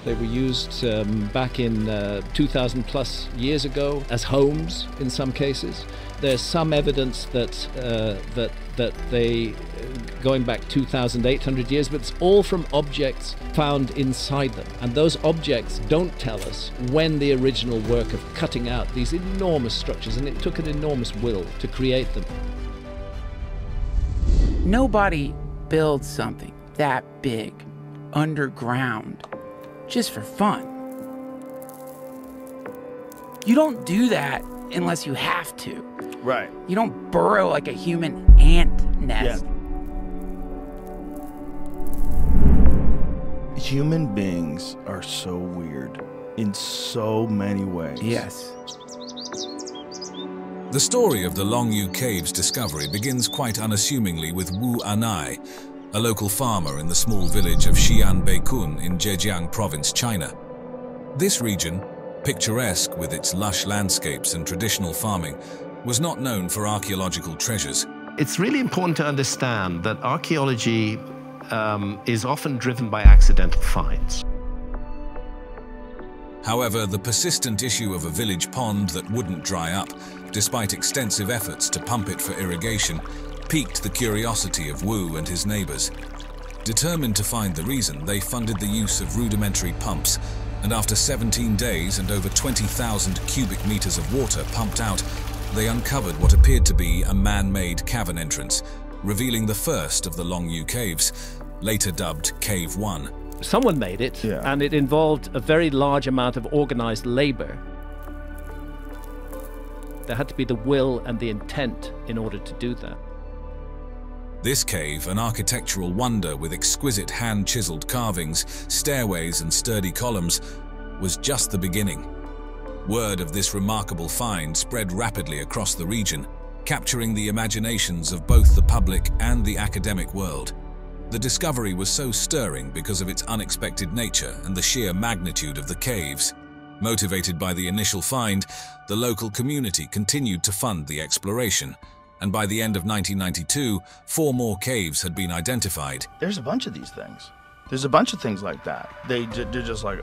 They were used back in 2,000 plus years ago as homes in some cases. There's some evidence that they, going back 2,800 years, but it's all from objects found inside them. And those objects don't tell us when the original work of cutting out these enormous structures, and it took an enormous will to create them. Nobody builds something that big underground just for fun. You don't do that unless you have to. Right. You don't burrow like a human ant nest. Yeah. Human beings are so weird in so many ways. Yes. The story of the Longyou Caves discovery begins quite unassumingly with Wu Anai, a local farmer in the small village of Xi'an in Zhejiang province, China. This region, picturesque with its lush landscapes and traditional farming, was not known for archaeological treasures. It's really important to understand that archaeology is often driven by accidental finds. However, the persistent issue of a village pond that wouldn't dry up, despite extensive efforts to pump it for irrigation, piqued the curiosity of Wu and his neighbors. Determined to find the reason, they funded the use of rudimentary pumps, and after 17 days and over 20,000 cubic meters of water pumped out, they uncovered what appeared to be a man-made cavern entrance, revealing the first of the Longyou Caves, later dubbed Cave 1. Someone made it, and it involved a very large amount of organized labor. There had to be the will and the intent in order to do that. This cave, an architectural wonder with exquisite hand-chiseled carvings, stairways and sturdy columns, was just the beginning. Word of this remarkable find spread rapidly across the region, capturing the imaginations of both the public and the academic world. The discovery was so stirring because of its unexpected nature and the sheer magnitude of the caves. Motivated by the initial find, the local community continued to fund the exploration, and by the end of 1992, 4 more caves had been identified. There's a bunch of these things. There's a bunch of things like that. They're just like,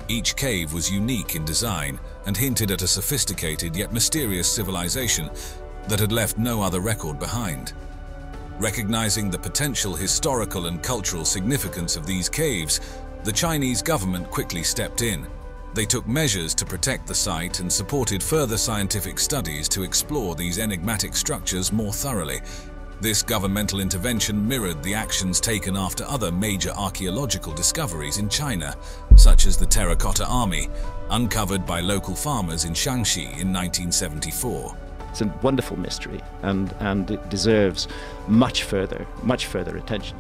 Each cave was unique in design and hinted at a sophisticated yet mysterious civilization that had left no other record behind. Recognizing the potential historical and cultural significance of these caves, the Chinese government quickly stepped in. They took measures to protect the site and supported further scientific studies to explore these enigmatic structures more thoroughly. This governmental intervention mirrored the actions taken after other major archaeological discoveries in China, such as the Terracotta Army, uncovered by local farmers in Shaanxi in 1974. It's a wonderful mystery, and it deserves much further attention.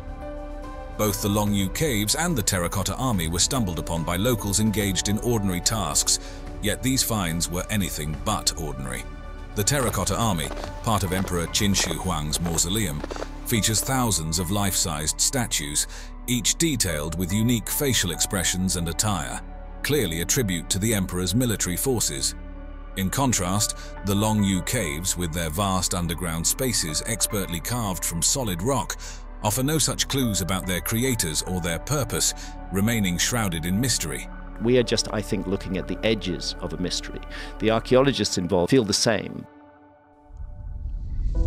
Both the Longyou Caves and the Terracotta Army were stumbled upon by locals engaged in ordinary tasks, yet these finds were anything but ordinary. The Terracotta Army, part of Emperor Qin Shi Huang's mausoleum, features thousands of life-sized statues, each detailed with unique facial expressions and attire, clearly a tribute to the emperor's military forces. In contrast, the Longyou Caves, with their vast underground spaces expertly carved from solid rock, offer no such clues about their creators or their purpose, remaining shrouded in mystery. We are just, I think, looking at the edges of a mystery. The archaeologists involved feel the same.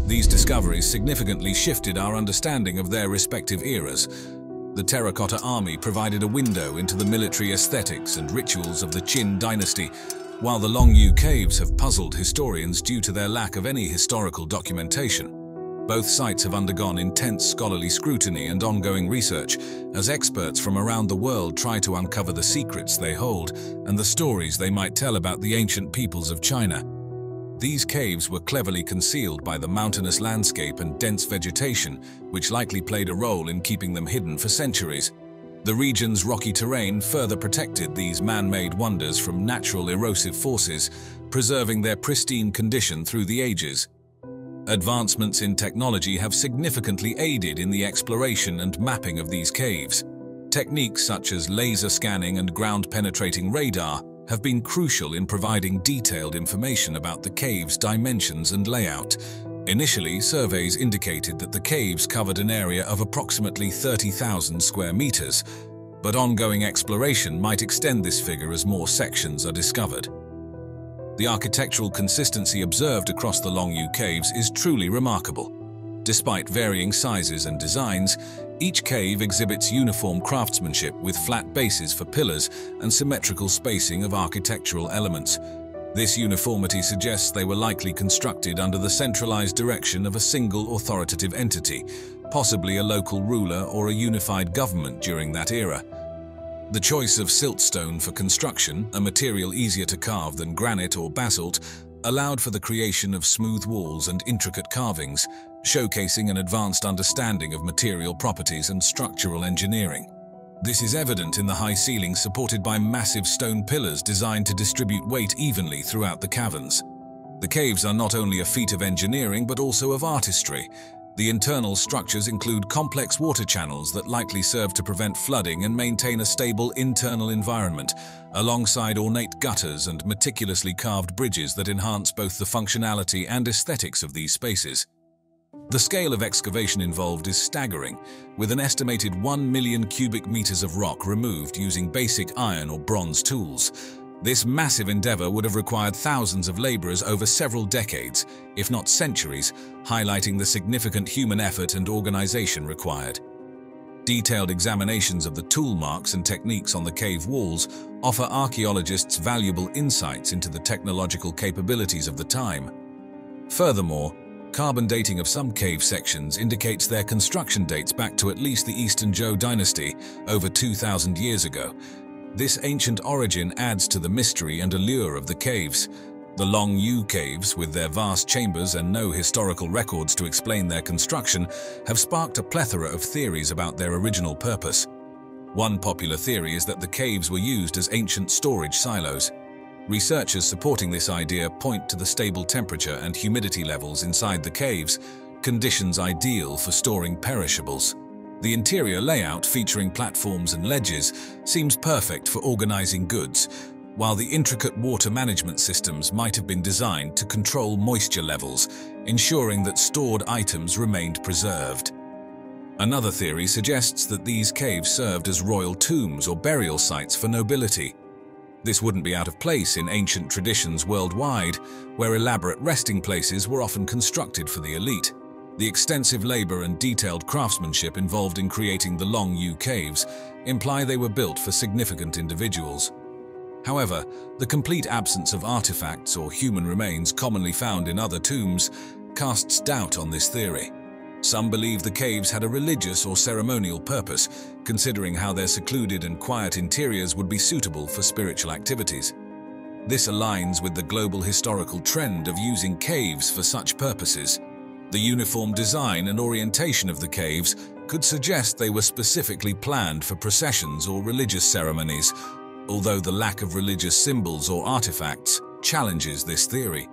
These discoveries significantly shifted our understanding of their respective eras. The Terracotta Army provided a window into the military aesthetics and rituals of the Qin dynasty, while the Longyou Caves have puzzled historians due to their lack of any historical documentation. Both sites have undergone intense scholarly scrutiny and ongoing research as experts from around the world try to uncover the secrets they hold and the stories they might tell about the ancient peoples of China. These caves were cleverly concealed by the mountainous landscape and dense vegetation, which likely played a role in keeping them hidden for centuries. The region's rocky terrain further protected these man-made wonders from natural erosive forces, preserving their pristine condition through the ages. Advancements in technology have significantly aided in the exploration and mapping of these caves. Techniques such as laser scanning and ground-penetrating radar have been crucial in providing detailed information about the cave's dimensions and layout. Initially, surveys indicated that the caves covered an area of approximately 30,000 square meters, but ongoing exploration might extend this figure as more sections are discovered. The architectural consistency observed across the Longyou caves is truly remarkable. Despite varying sizes and designs, each cave exhibits uniform craftsmanship with flat bases for pillars and symmetrical spacing of architectural elements. This uniformity suggests they were likely constructed under the centralized direction of a single authoritative entity, possibly a local ruler or a unified government during that era. The choice of siltstone for construction, a material easier to carve than granite or basalt, allowed for the creation of smooth walls and intricate carvings, showcasing an advanced understanding of material properties and structural engineering. This is evident in the high ceilings supported by massive stone pillars designed to distribute weight evenly throughout the caverns. The caves are not only a feat of engineering but also of artistry. The internal structures include complex water channels that likely serve to prevent flooding and maintain a stable internal environment, alongside ornate gutters and meticulously carved bridges that enhance both the functionality and aesthetics of these spaces. The scale of excavation involved is staggering, with an estimated 1 million cubic meters of rock removed using basic iron or bronze tools. This massive endeavor would have required thousands of laborers over several decades, if not centuries, highlighting the significant human effort and organization required. Detailed examinations of the tool marks and techniques on the cave walls offer archaeologists valuable insights into the technological capabilities of the time. Furthermore, carbon dating of some cave sections indicates their construction dates back to at least the Eastern Zhou dynasty, over 2,000 years ago. This ancient origin adds to the mystery and allure of the caves. The Longyou caves, with their vast chambers and no historical records to explain their construction, have sparked a plethora of theories about their original purpose. One popular theory is that the caves were used as ancient storage silos. Researchers supporting this idea point to the stable temperature and humidity levels inside the caves, conditions ideal for storing perishables. The interior layout, featuring platforms and ledges, seems perfect for organizing goods, while the intricate water management systems might have been designed to control moisture levels, ensuring that stored items remained preserved. Another theory suggests that these caves served as royal tombs or burial sites for nobility. This wouldn't be out of place in ancient traditions worldwide, where elaborate resting places were often constructed for the elite. The extensive labor and detailed craftsmanship involved in creating the Longyou caves imply they were built for significant individuals. However, the complete absence of artifacts or human remains commonly found in other tombs casts doubt on this theory. Some believe the caves had a religious or ceremonial purpose, considering how their secluded and quiet interiors would be suitable for spiritual activities. This aligns with the global historical trend of using caves for such purposes. The uniform design and orientation of the caves could suggest they were specifically planned for processions or religious ceremonies, although the lack of religious symbols or artifacts challenges this theory.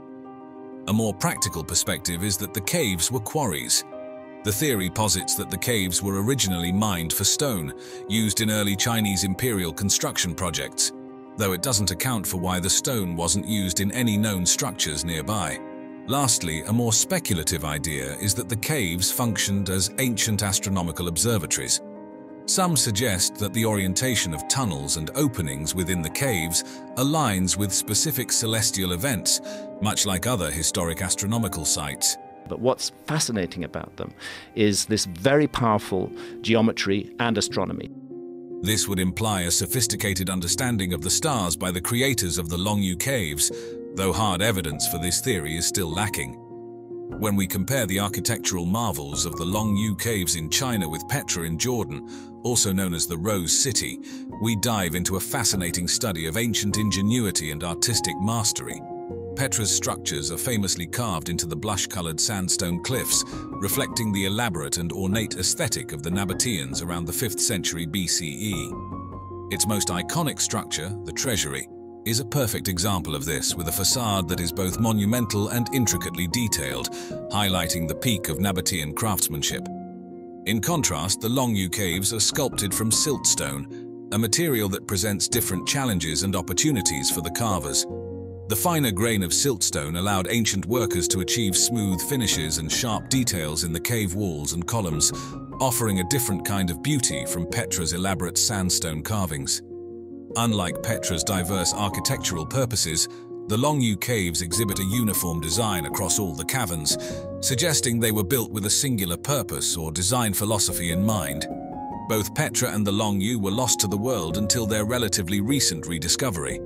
A more practical perspective is that the caves were quarries. The theory posits that the caves were originally mined for stone, used in early Chinese imperial construction projects, though it doesn't account for why the stone wasn't used in any known structures nearby. Lastly, a more speculative idea is that the caves functioned as ancient astronomical observatories. Some suggest that the orientation of tunnels and openings within the caves aligns with specific celestial events, much like other historic astronomical sites. But what's fascinating about them is this very powerful geometry and astronomy. This would imply a sophisticated understanding of the stars by the creators of the Longyou caves, though hard evidence for this theory is still lacking. When we compare the architectural marvels of the Longyou caves in China with Petra in Jordan, also known as the Rose City, we dive into a fascinating study of ancient ingenuity and artistic mastery. Petra's structures are famously carved into the blush-colored sandstone cliffs, reflecting the elaborate and ornate aesthetic of the Nabateans around the 5th century BCE. Its most iconic structure, the treasury, is a perfect example of this, with a facade that is both monumental and intricately detailed, highlighting the peak of Nabatean craftsmanship. In contrast, the Longyou caves are sculpted from siltstone, a material that presents different challenges and opportunities for the carvers. The finer grain of siltstone allowed ancient workers to achieve smooth finishes and sharp details in the cave walls and columns, offering a different kind of beauty from Petra's elaborate sandstone carvings. Unlike Petra's diverse architectural purposes, the Longyou caves exhibit a uniform design across all the caverns, suggesting they were built with a singular purpose or design philosophy in mind. Both Petra and the Longyou were lost to the world until their relatively recent rediscovery.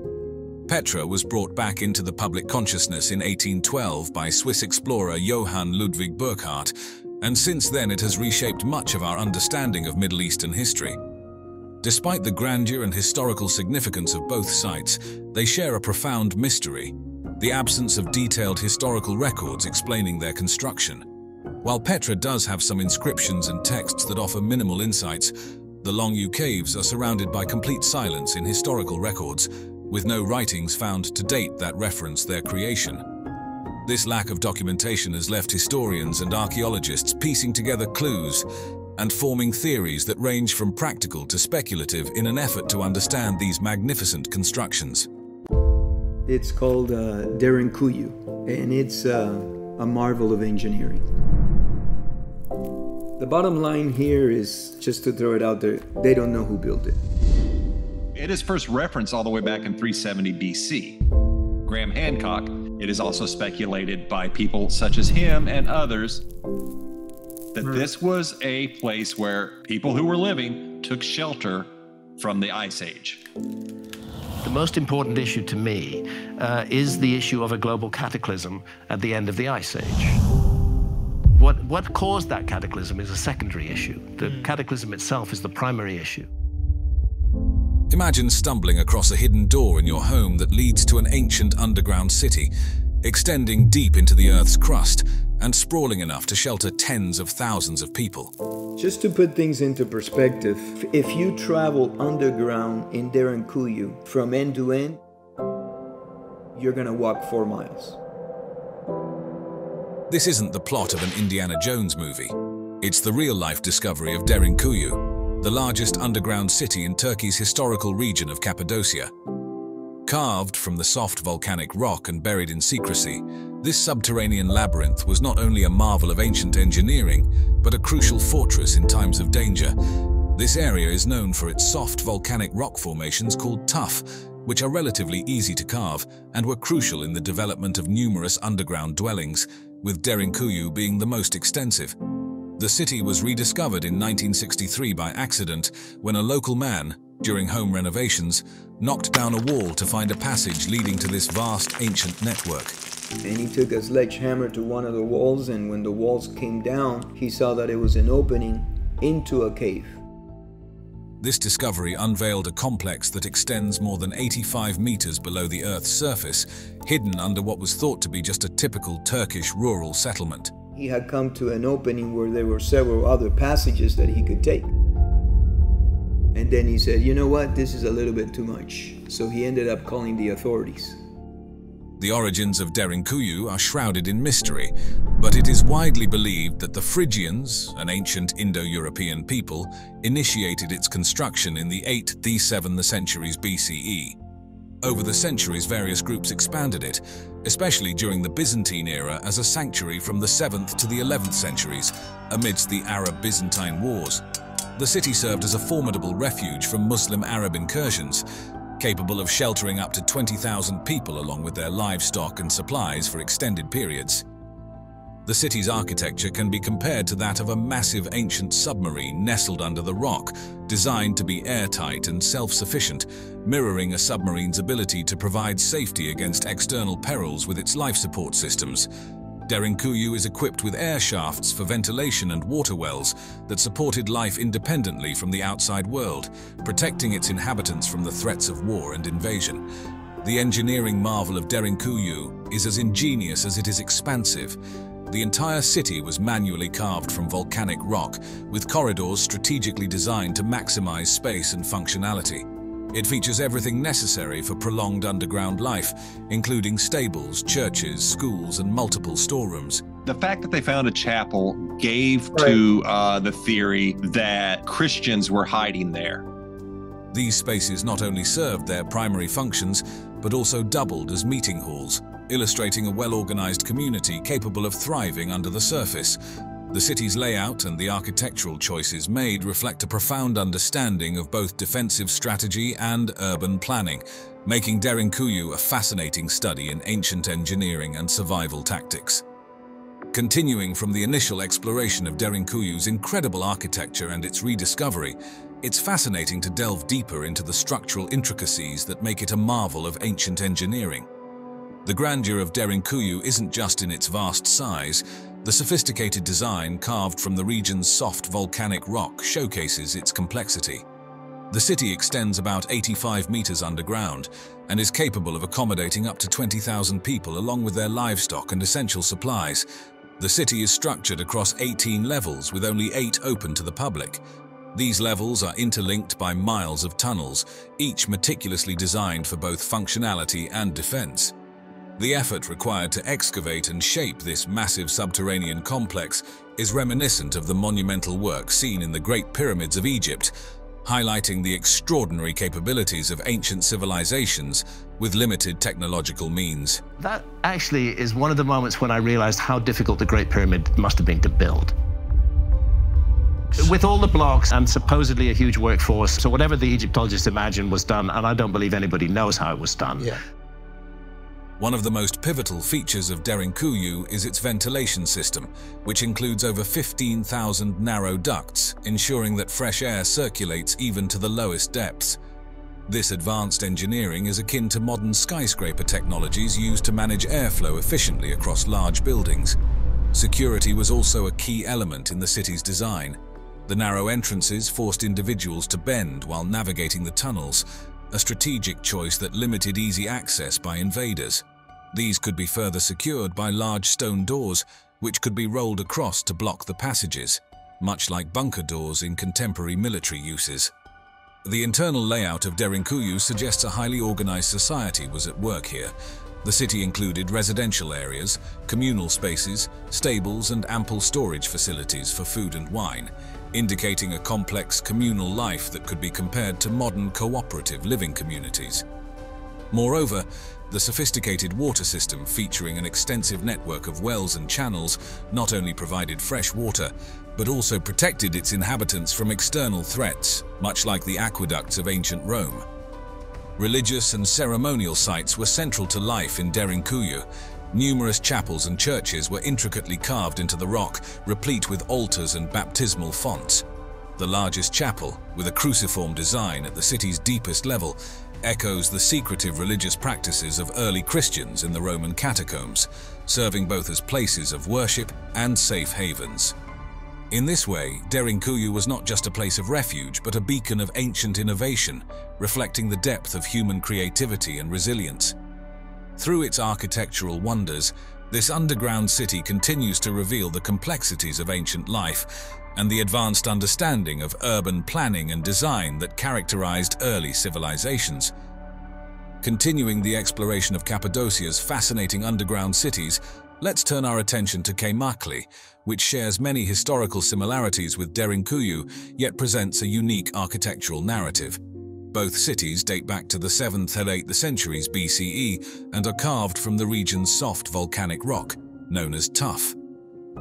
Petra was brought back into the public consciousness in 1812 by Swiss explorer Johann Ludwig Burckhardt, and since then it has reshaped much of our understanding of Middle Eastern history. Despite the grandeur and historical significance of both sites, they share a profound mystery: the absence of detailed historical records explaining their construction. While Petra does have some inscriptions and texts that offer minimal insights, the Longyou caves are surrounded by complete silence in historical records, with no writings found to date that reference their creation. This lack of documentation has left historians and archaeologists piecing together clues and forming theories that range from practical to speculative in an effort to understand these magnificent constructions. It's called Longyou, and it's a marvel of engineering. The bottom line here is, just to throw it out there, they don't know who built it. It is first referenced all the way back in 370 BC. Graham Hancock, it is also speculated by people such as him and others that this was a place where people who were living took shelter from the Ice Age. The most important issue to me is the issue of a global cataclysm at the end of the Ice Age. What caused that cataclysm is a secondary issue. The cataclysm itself is the primary issue. Imagine stumbling across a hidden door in your home that leads to an ancient underground city, extending deep into the Earth's crust and sprawling enough to shelter tens of thousands of people. Just to put things into perspective, if you travel underground in Longyou from end to end, you're gonna walk 4 miles. This isn't the plot of an Indiana Jones movie. It's the real-life discovery of Longyou, the largest underground city in Turkey's historical region of Cappadocia. Carved from the soft volcanic rock and buried in secrecy, this subterranean labyrinth was not only a marvel of ancient engineering, but a crucial fortress in times of danger. This area is known for its soft volcanic rock formations called tuff, which are relatively easy to carve and were crucial in the development of numerous underground dwellings, with Longyou being the most extensive. The city was rediscovered in 1963 by accident when a local man, during home renovations, knocked down a wall to find a passage leading to this vast ancient network. And he took a sledgehammer to one of the walls, and when the walls came down, he saw that it was an opening into a cave. This discovery unveiled a complex that extends more than 85 meters below the Earth's surface, hidden under what was thought to be just a typical Turkish rural settlement. He had come to an opening where there were several other passages that he could take. And then he said, you know what, this is a little bit too much. So he ended up calling the authorities. The origins of Longyou are shrouded in mystery, but it is widely believed that the Phrygians, an ancient Indo-European people, initiated its construction in the 8th to 7th centuries BCE. Over the centuries, various groups expanded it, especially during the Byzantine era as a sanctuary from the 7th to the 11th centuries, amidst the Arab-Byzantine wars. The city served as a formidable refuge from Muslim-Arab incursions, capable of sheltering up to 20,000 people along with their livestock and supplies for extended periods. The city's architecture can be compared to that of a massive ancient submarine nestled under the rock, designed to be airtight and self-sufficient, mirroring a submarine's ability to provide safety against external perils with its life support systems. Longyou is equipped with air shafts for ventilation and water wells that supported life independently from the outside world, protecting its inhabitants from the threats of war and invasion. The engineering marvel of Longyou is as ingenious as it is expansive. The entire city was manually carved from volcanic rock, with corridors strategically designed to maximize space and functionality. It features everything necessary for prolonged underground life, including stables, churches, schools, and multiple storerooms. The fact that they found a chapel gave to the theory that Christians were hiding there. These spaces not only served their primary functions, but also doubled as meeting halls, illustrating a well-organized community capable of thriving under the surface. The city's layout and the architectural choices made reflect a profound understanding of both defensive strategy and urban planning, making Derinkuyu a fascinating study in ancient engineering and survival tactics. Continuing from the initial exploration of Derinkuyu's incredible architecture and its rediscovery, it's fascinating to delve deeper into the structural intricacies that make it a marvel of ancient engineering. The grandeur of Derinkuyu isn't just in its vast size. The sophisticated design carved from the region's soft volcanic rock showcases its complexity. The city extends about 85 meters underground and is capable of accommodating up to 20,000 people along with their livestock and essential supplies. The city is structured across 18 levels with only 8 open to the public. These levels are interlinked by miles of tunnels, each meticulously designed for both functionality and defense. The effort required to excavate and shape this massive subterranean complex is reminiscent of the monumental work seen in the Great Pyramids of Egypt, highlighting the extraordinary capabilities of ancient civilizations with limited technological means. That actually is one of the moments when I realized how difficult the Great Pyramid must have been to build. With all the blocks and supposedly a huge workforce, so whatever the Egyptologists imagined was done, and I don't believe anybody knows how it was done. Yeah. One of the most pivotal features of Derinkuyu is its ventilation system, which includes over 15,000 narrow ducts, ensuring that fresh air circulates even to the lowest depths. This advanced engineering is akin to modern skyscraper technologies used to manage airflow efficiently across large buildings. Security was also a key element in the city's design. The narrow entrances forced individuals to bend while navigating the tunnels, a strategic choice that limited easy access by invaders. These could be further secured by large stone doors, which could be rolled across to block the passages, much like bunker doors in contemporary military uses. The internal layout of Derinkuyu suggests a highly organized society was at work here. The city included residential areas, communal spaces, stables, and ample storage facilities for food and wine, indicating a complex communal life that could be compared to modern cooperative living communities. Moreover, the sophisticated water system featuring an extensive network of wells and channels not only provided fresh water, but also protected its inhabitants from external threats, much like the aqueducts of ancient Rome. Religious and ceremonial sites were central to life in Derinkuyu. Numerous chapels and churches were intricately carved into the rock, replete with altars and baptismal fonts. The largest chapel, with a cruciform design at the city's deepest level, echoes the secretive religious practices of early Christians in the Roman catacombs, serving both as places of worship and safe havens. In this way, Derinkuyu was not just a place of refuge, but a beacon of ancient innovation, reflecting the depth of human creativity and resilience. Through its architectural wonders, this underground city continues to reveal the complexities of ancient life and the advanced understanding of urban planning and design that characterized early civilizations. Continuing the exploration of Cappadocia's fascinating underground cities, let's turn our attention to Kaymakli, which shares many historical similarities with Derinkuyu, yet presents a unique architectural narrative. Both cities date back to the 7th and 8th centuries BCE and are carved from the region's soft volcanic rock, known as tuff.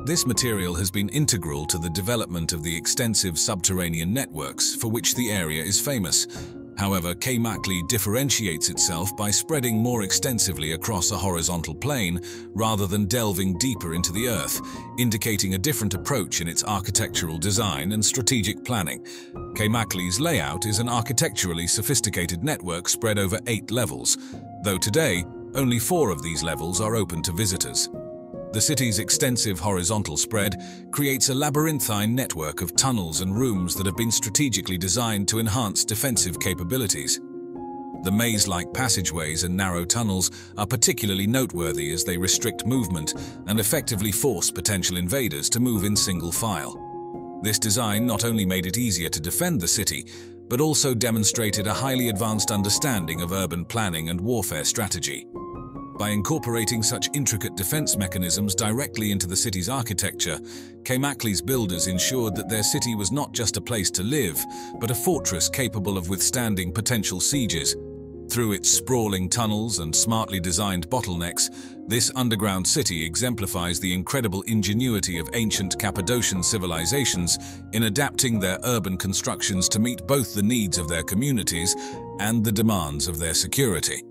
This material has been integral to the development of the extensive subterranean networks for which the area is famous. However, Kaymakli differentiates itself by spreading more extensively across a horizontal plane rather than delving deeper into the earth, indicating a different approach in its architectural design and strategic planning. Kaymakli's layout is an architecturally sophisticated network spread over 8 levels, though today, only 4 of these levels are open to visitors. The city's extensive horizontal spread creates a labyrinthine network of tunnels and rooms that have been strategically designed to enhance defensive capabilities. The maze-like passageways and narrow tunnels are particularly noteworthy as they restrict movement and effectively force potential invaders to move in single file. This design not only made it easier to defend the city, but also demonstrated a highly advanced understanding of urban planning and warfare strategy. By incorporating such intricate defense mechanisms directly into the city's architecture, Kaymakli's builders ensured that their city was not just a place to live, but a fortress capable of withstanding potential sieges. Through its sprawling tunnels and smartly designed bottlenecks, this underground city exemplifies the incredible ingenuity of ancient Cappadocian civilizations in adapting their urban constructions to meet both the needs of their communities and the demands of their security.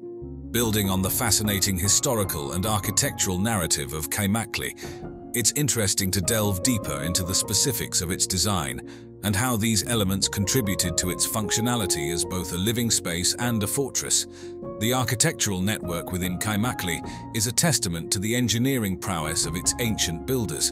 Building on the fascinating historical and architectural narrative of Kaymakli, it's interesting to delve deeper into the specifics of its design and how these elements contributed to its functionality as both a living space and a fortress. The architectural network within Kaymakli is a testament to the engineering prowess of its ancient builders.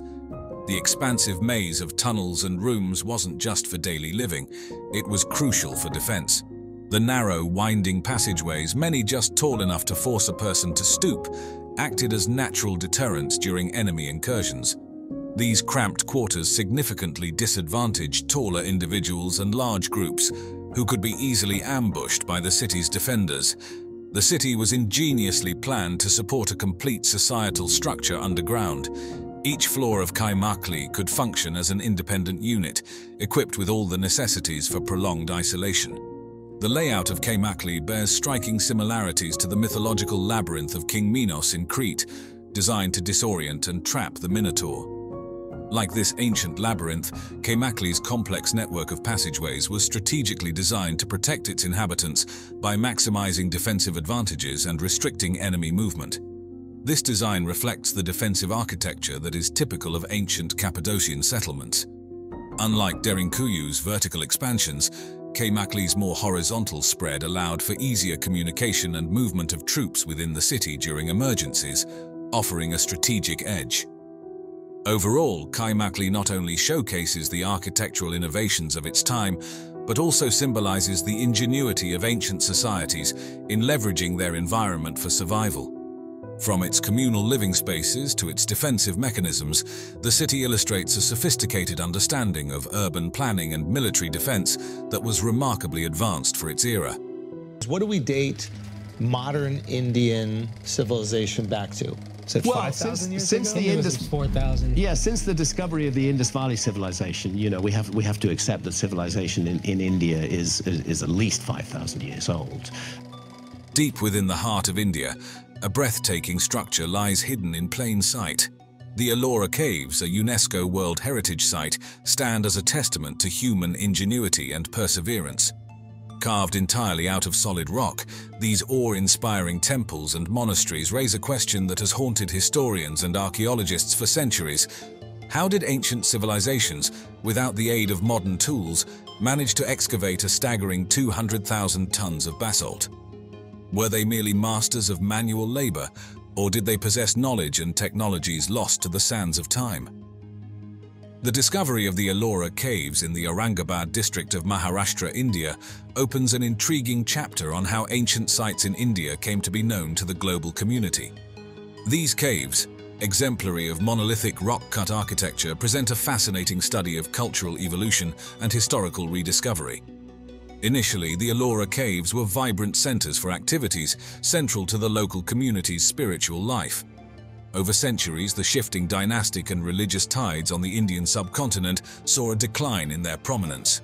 The expansive maze of tunnels and rooms wasn't just for daily living, it was crucial for defense. The narrow, winding passageways, many just tall enough to force a person to stoop, acted as natural deterrents during enemy incursions. These cramped quarters significantly disadvantaged taller individuals and large groups who could be easily ambushed by the city's defenders. The city was ingeniously planned to support a complete societal structure underground. Each floor of Kaymakli could function as an independent unit, equipped with all the necessities for prolonged isolation. The layout of Kaymakli bears striking similarities to the mythological labyrinth of King Minos in Crete, designed to disorient and trap the Minotaur. Like this ancient labyrinth, Kaymakli's complex network of passageways was strategically designed to protect its inhabitants by maximizing defensive advantages and restricting enemy movement. This design reflects the defensive architecture that is typical of ancient Cappadocian settlements. Unlike Derinkuyi's vertical expansions, Kaymakli's more horizontal spread allowed for easier communication and movement of troops within the city during emergencies, offering a strategic edge. Overall, Kaymakli not only showcases the architectural innovations of its time, but also symbolizes the ingenuity of ancient societies in leveraging their environment for survival. From its communal living spaces to its defensive mechanisms, the city illustrates a sophisticated understanding of urban planning and military defense that was remarkably advanced for its era. What do we date modern Indian civilization back to? So 5,000 years ago? The Indus 4,000. Yeah, since the discovery of the Indus Valley civilization, you know, we have to accept that civilization in India is at least 5,000 years old. Deep within the heart of India, a breathtaking structure lies hidden in plain sight. The Ellora Caves, a UNESCO World Heritage Site, stand as a testament to human ingenuity and perseverance. Carved entirely out of solid rock, these awe-inspiring temples and monasteries raise a question that has haunted historians and archaeologists for centuries. How did ancient civilizations, without the aid of modern tools, manage to excavate a staggering 200,000 tons of basalt? Were they merely masters of manual labor, or did they possess knowledge and technologies lost to the sands of time? The discovery of the Ellora Caves in the Aurangabad district of Maharashtra, India, opens an intriguing chapter on how ancient sites in India came to be known to the global community. These caves, exemplary of monolithic rock-cut architecture, present a fascinating study of cultural evolution and historical rediscovery. Initially, the Ellora Caves were vibrant centers for activities central to the local community's spiritual life. Over centuries, the shifting dynastic and religious tides on the Indian subcontinent saw a decline in their prominence.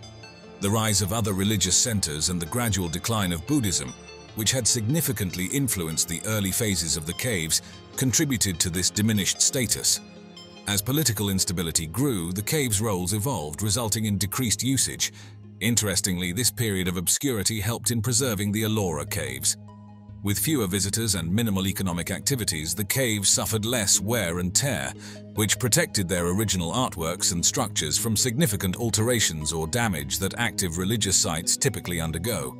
The rise of other religious centers and the gradual decline of Buddhism, which had significantly influenced the early phases of the caves, contributed to this diminished status. As political instability grew, the caves' roles evolved, resulting in decreased usage. Interestingly, this period of obscurity helped in preserving the Ellora Caves. With fewer visitors and minimal economic activities, the caves suffered less wear and tear, which protected their original artworks and structures from significant alterations or damage that active religious sites typically undergo.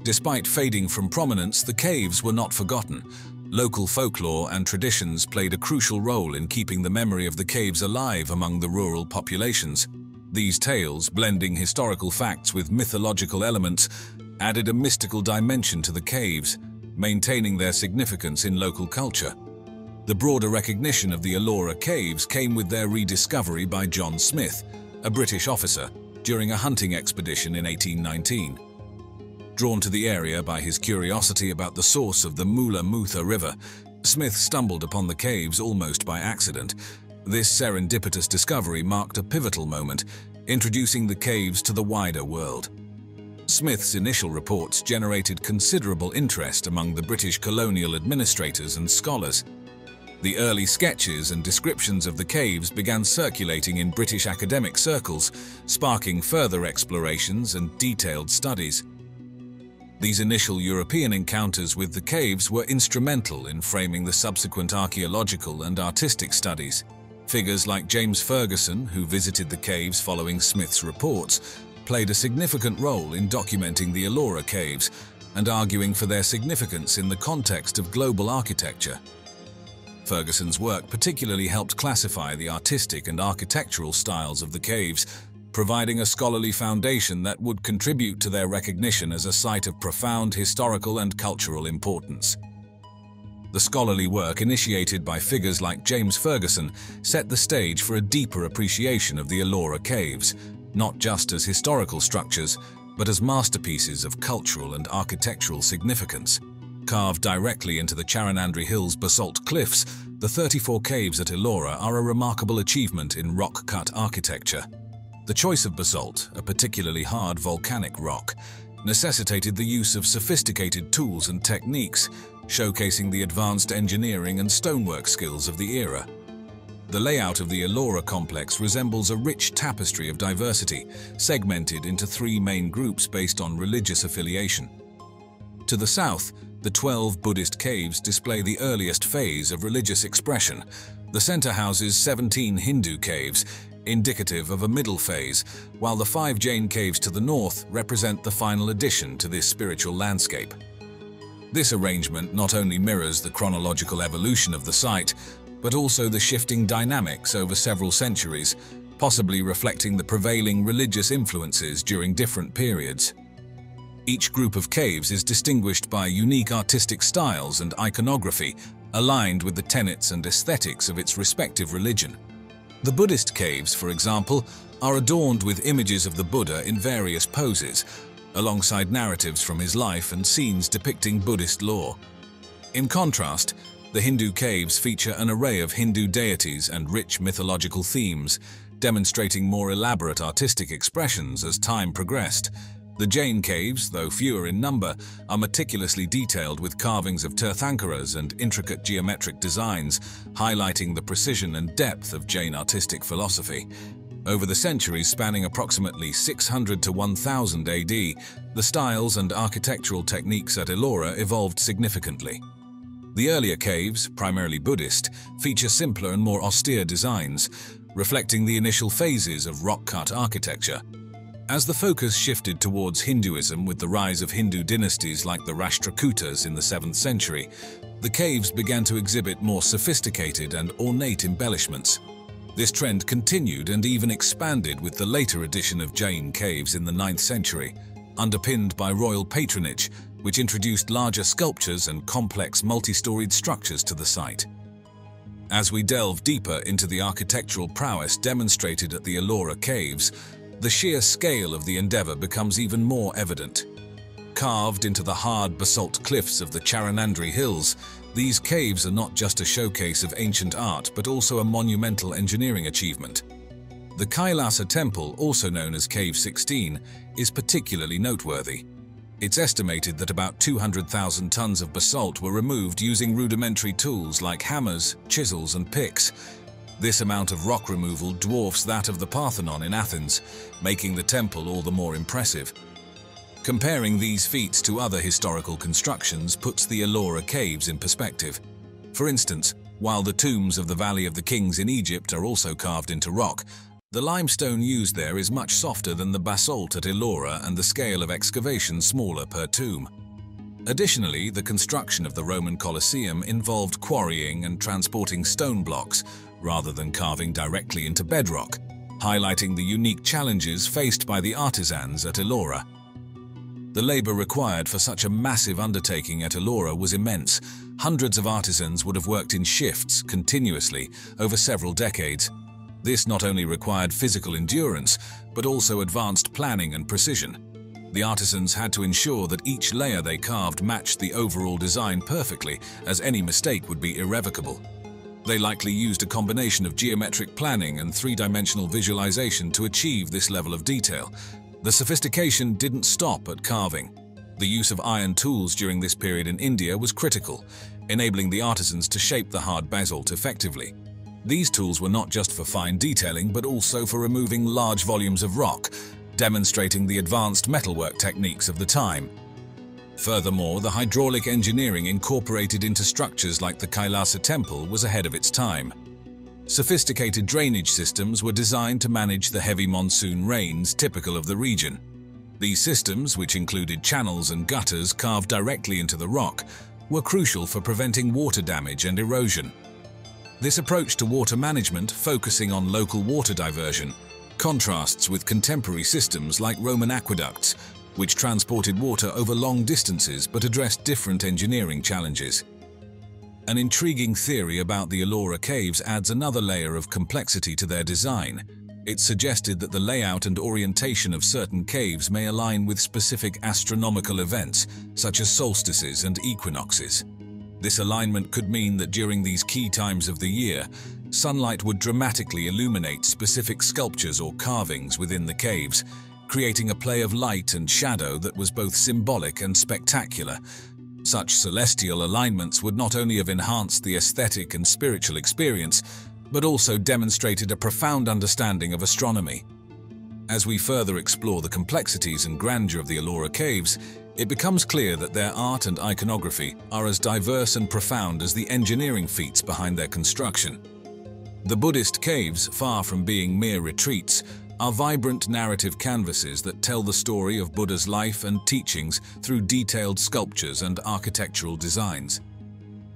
Despite fading from prominence, the caves were not forgotten. Local folklore and traditions played a crucial role in keeping the memory of the caves alive among the rural populations. These tales, blending historical facts with mythological elements, added a mystical dimension to the caves, maintaining their significance in local culture. The broader recognition of the Ellora Caves came with their rediscovery by John Smith, a British officer, during a hunting expedition in 1819. Drawn to the area by his curiosity about the source of the Mula Mutha River, Smith stumbled upon the caves almost by accident. This serendipitous discovery marked a pivotal moment, introducing the caves to the wider world. Smith's initial reports generated considerable interest among the British colonial administrators and scholars. The early sketches and descriptions of the caves began circulating in British academic circles, sparking further explorations and detailed studies. These initial European encounters with the caves were instrumental in framing the subsequent archaeological and artistic studies. Figures like James Ferguson, who visited the caves following Smith's reports, played a significant role in documenting the Ellora caves and arguing for their significance in the context of global architecture. Ferguson's work particularly helped classify the artistic and architectural styles of the caves, providing a scholarly foundation that would contribute to their recognition as a site of profound historical and cultural importance. The scholarly work initiated by figures like James Ferguson set the stage for a deeper appreciation of the Ellora caves, not just as historical structures, but as masterpieces of cultural and architectural significance. Carved directly into the Charanandri Hills basalt cliffs, the 34 caves at Ellora are a remarkable achievement in rock-cut architecture. The choice of basalt, a particularly hard volcanic rock, necessitated the use of sophisticated tools and techniques, showcasing the advanced engineering and stonework skills of the era. The layout of the Ellora complex resembles a rich tapestry of diversity, segmented into 3 main groups based on religious affiliation. To the south, the 12 Buddhist caves display the earliest phase of religious expression. The center houses 17 Hindu caves, indicative of a middle phase, while the 5 Jain caves to the north represent the final addition to this spiritual landscape. This arrangement not only mirrors the chronological evolution of the site, but also the shifting dynamics over several centuries, possibly reflecting the prevailing religious influences during different periods. Each group of caves is distinguished by unique artistic styles and iconography, aligned with the tenets and aesthetics of its respective religion. The Buddhist caves, for example, are adorned with images of the Buddha in various poses, alongside narratives from his life and scenes depicting Buddhist lore. In contrast, the Hindu caves feature an array of Hindu deities and rich mythological themes, demonstrating more elaborate artistic expressions as time progressed. The Jain caves, though fewer in number, are meticulously detailed with carvings of Tirthankaras and intricate geometric designs, highlighting the precision and depth of Jain artistic philosophy. Over the centuries spanning approximately 600 to 1000 AD, the styles and architectural techniques at Ellora evolved significantly. The earlier caves, primarily Buddhist, feature simpler and more austere designs, reflecting the initial phases of rock-cut architecture. As the focus shifted towards Hinduism with the rise of Hindu dynasties like the Rashtrakutas in the 7th century, the caves began to exhibit more sophisticated and ornate embellishments. This trend continued and even expanded with the later addition of Jain caves in the 9th century, underpinned by royal patronage, which introduced larger sculptures and complex multi-storied structures to the site. As we delve deeper into the architectural prowess demonstrated at the Ellora caves, the sheer scale of the endeavor becomes even more evident. Carved into the hard basalt cliffs of the Charanandri Hills, these caves are not just a showcase of ancient art, but also a monumental engineering achievement. The Kailasa Temple, also known as Cave 16, is particularly noteworthy. It's estimated that about 200,000 tons of basalt were removed using rudimentary tools like hammers, chisels, and picks. This amount of rock removal dwarfs that of the Parthenon in Athens, making the temple all the more impressive. Comparing these feats to other historical constructions puts the Ellora caves in perspective. For instance, while the tombs of the Valley of the Kings in Egypt are also carved into rock, the limestone used there is much softer than the basalt at Ellora and the scale of excavation smaller per tomb. Additionally, the construction of the Roman Colosseum involved quarrying and transporting stone blocks, rather than carving directly into bedrock, highlighting the unique challenges faced by the artisans at Ellora. The labor required for such a massive undertaking at Ellora was immense. Hundreds of artisans would have worked in shifts continuously over several decades. This not only required physical endurance, but also advanced planning and precision. The artisans had to ensure that each layer they carved matched the overall design perfectly, as any mistake would be irrevocable. They likely used a combination of geometric planning and three-dimensional visualization to achieve this level of detail. The sophistication didn't stop at carving. The use of iron tools during this period in India was critical, enabling the artisans to shape the hard basalt effectively. These tools were not just for fine detailing, but also for removing large volumes of rock, demonstrating the advanced metalwork techniques of the time. Furthermore, the hydraulic engineering incorporated into structures like the Kailasa temple was ahead of its time. Sophisticated drainage systems were designed to manage the heavy monsoon rains typical of the region. These systems, which included channels and gutters carved directly into the rock, were crucial for preventing water damage and erosion. This approach to water management, focusing on local water diversion, contrasts with contemporary systems like Roman aqueducts, which transported water over long distances but addressed different engineering challenges. An intriguing theory about the Ellora caves adds another layer of complexity to their design. It suggested that the layout and orientation of certain caves may align with specific astronomical events, such as solstices and equinoxes. This alignment could mean that during these key times of the year, sunlight would dramatically illuminate specific sculptures or carvings within the caves, creating a play of light and shadow that was both symbolic and spectacular. Such celestial alignments would not only have enhanced the aesthetic and spiritual experience, but also demonstrated a profound understanding of astronomy. As we further explore the complexities and grandeur of the Ellora caves, it becomes clear that their art and iconography are as diverse and profound as the engineering feats behind their construction. The Buddhist caves, far from being mere retreats, are vibrant narrative canvases that tell the story of Buddha's life and teachings through detailed sculptures and architectural designs.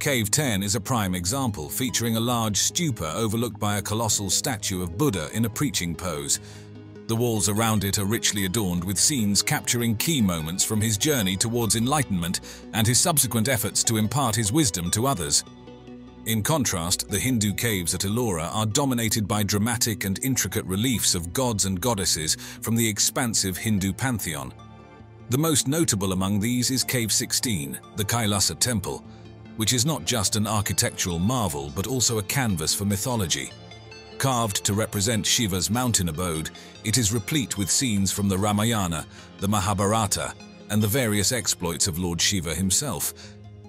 Cave 10 is a prime example, featuring a large stupa overlooked by a colossal statue of Buddha in a preaching pose. The walls around it are richly adorned with scenes capturing key moments from his journey towards enlightenment and his subsequent efforts to impart his wisdom to others. In contrast, the Hindu caves at Ellora are dominated by dramatic and intricate reliefs of gods and goddesses from the expansive Hindu pantheon. The most notable among these is Cave 16, the Kailasa temple, which is not just an architectural marvel but also a canvas for mythology. Carved to represent Shiva's mountain abode, it is replete with scenes from the Ramayana, the Mahabharata, and the various exploits of Lord Shiva himself.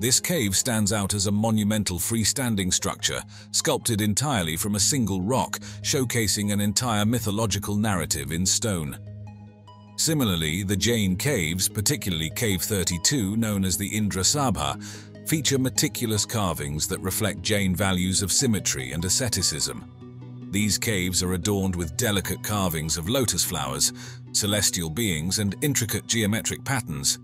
This cave stands out as a monumental freestanding structure, sculpted entirely from a single rock, showcasing an entire mythological narrative in stone. Similarly, the Jain caves, particularly Cave 32, known as the Indra Sabha, feature meticulous carvings that reflect Jain values of symmetry and asceticism. These caves are adorned with delicate carvings of lotus flowers, celestial beings, and intricate geometric patterns.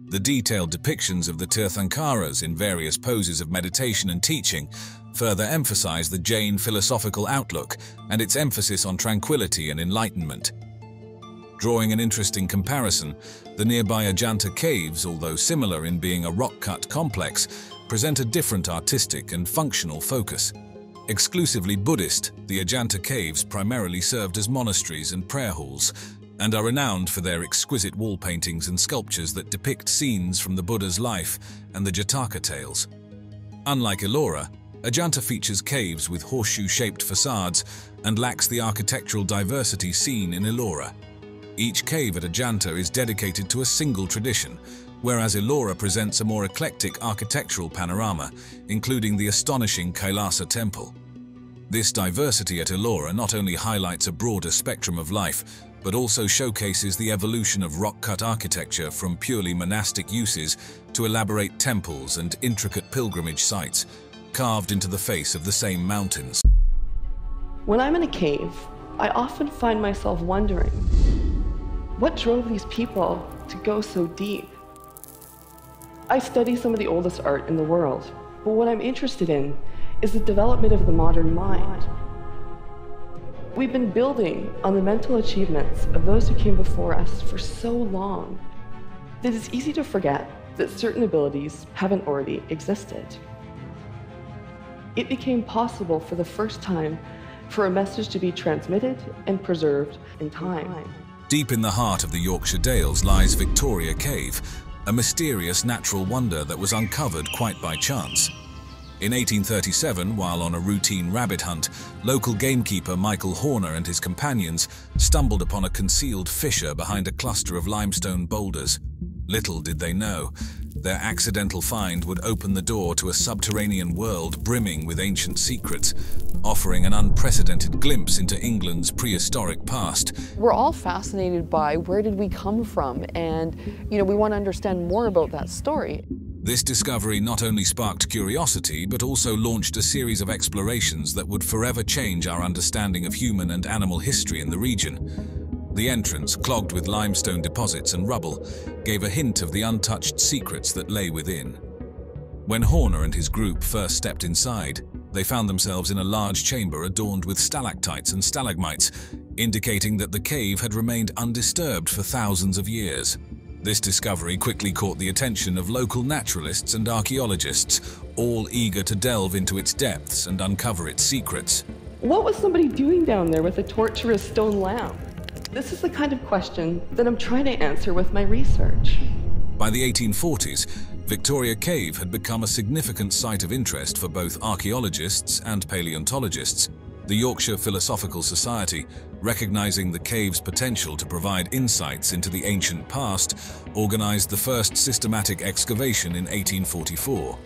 The detailed depictions of the Tirthankaras in various poses of meditation and teaching further emphasize the Jain philosophical outlook and its emphasis on tranquility and enlightenment. Drawing an interesting comparison, the nearby Ajanta caves, although similar in being a rock-cut complex, present a different artistic and functional focus. Exclusively Buddhist, the Ajanta caves primarily served as monasteries and prayer halls, and are renowned for their exquisite wall paintings and sculptures that depict scenes from the Buddha's life and the Jataka tales. Unlike Ellora, Ajanta features caves with horseshoe-shaped facades and lacks the architectural diversity seen in Ellora. Each cave at Ajanta is dedicated to a single tradition, whereas Ellora presents a more eclectic architectural panorama, including the astonishing Kailasa temple. This diversity at Ellora not only highlights a broader spectrum of life, but also showcases the evolution of rock-cut architecture from purely monastic uses to elaborate temples and intricate pilgrimage sites, carved into the face of the same mountains. When I'm in a cave, I often find myself wondering, what drove these people to go so deep? I study some of the oldest art in the world, but what I'm interested in is the development of the modern mind. We've been building on the mental achievements of those who came before us for so long that it's easy to forget that certain abilities haven't already existed. It became possible for the first time for a message to be transmitted and preserved in time. Deep in the heart of the Yorkshire Dales lies Victoria Cave, a mysterious natural wonder that was uncovered quite by chance. In 1837, while on a routine rabbit hunt, local gamekeeper Michael Horner and his companions stumbled upon a concealed fissure behind a cluster of limestone boulders. Little did they know, their accidental find would open the door to a subterranean world brimming with ancient secrets, offering an unprecedented glimpse into England's prehistoric past. We're all fascinated by where did we come from, and we want to understand more about that story. This discovery not only sparked curiosity, but also launched a series of explorations that would forever change our understanding of human and animal history in the region. The entrance, clogged with limestone deposits and rubble, gave a hint of the untouched secrets that lay within. When Horner and his group first stepped inside, they found themselves in a large chamber adorned with stalactites and stalagmites, indicating that the cave had remained undisturbed for thousands of years. This discovery quickly caught the attention of local naturalists and archaeologists, all eager to delve into its depths and uncover its secrets. What was somebody doing down there with a tortuous stone lamp? This is the kind of question that I'm trying to answer with my research. By the 1840s, Victoria Cave had become a significant site of interest for both archaeologists and paleontologists. The Yorkshire Philosophical Society, recognizing the cave's potential to provide insights into the ancient past, organized the first systematic excavation in 1844.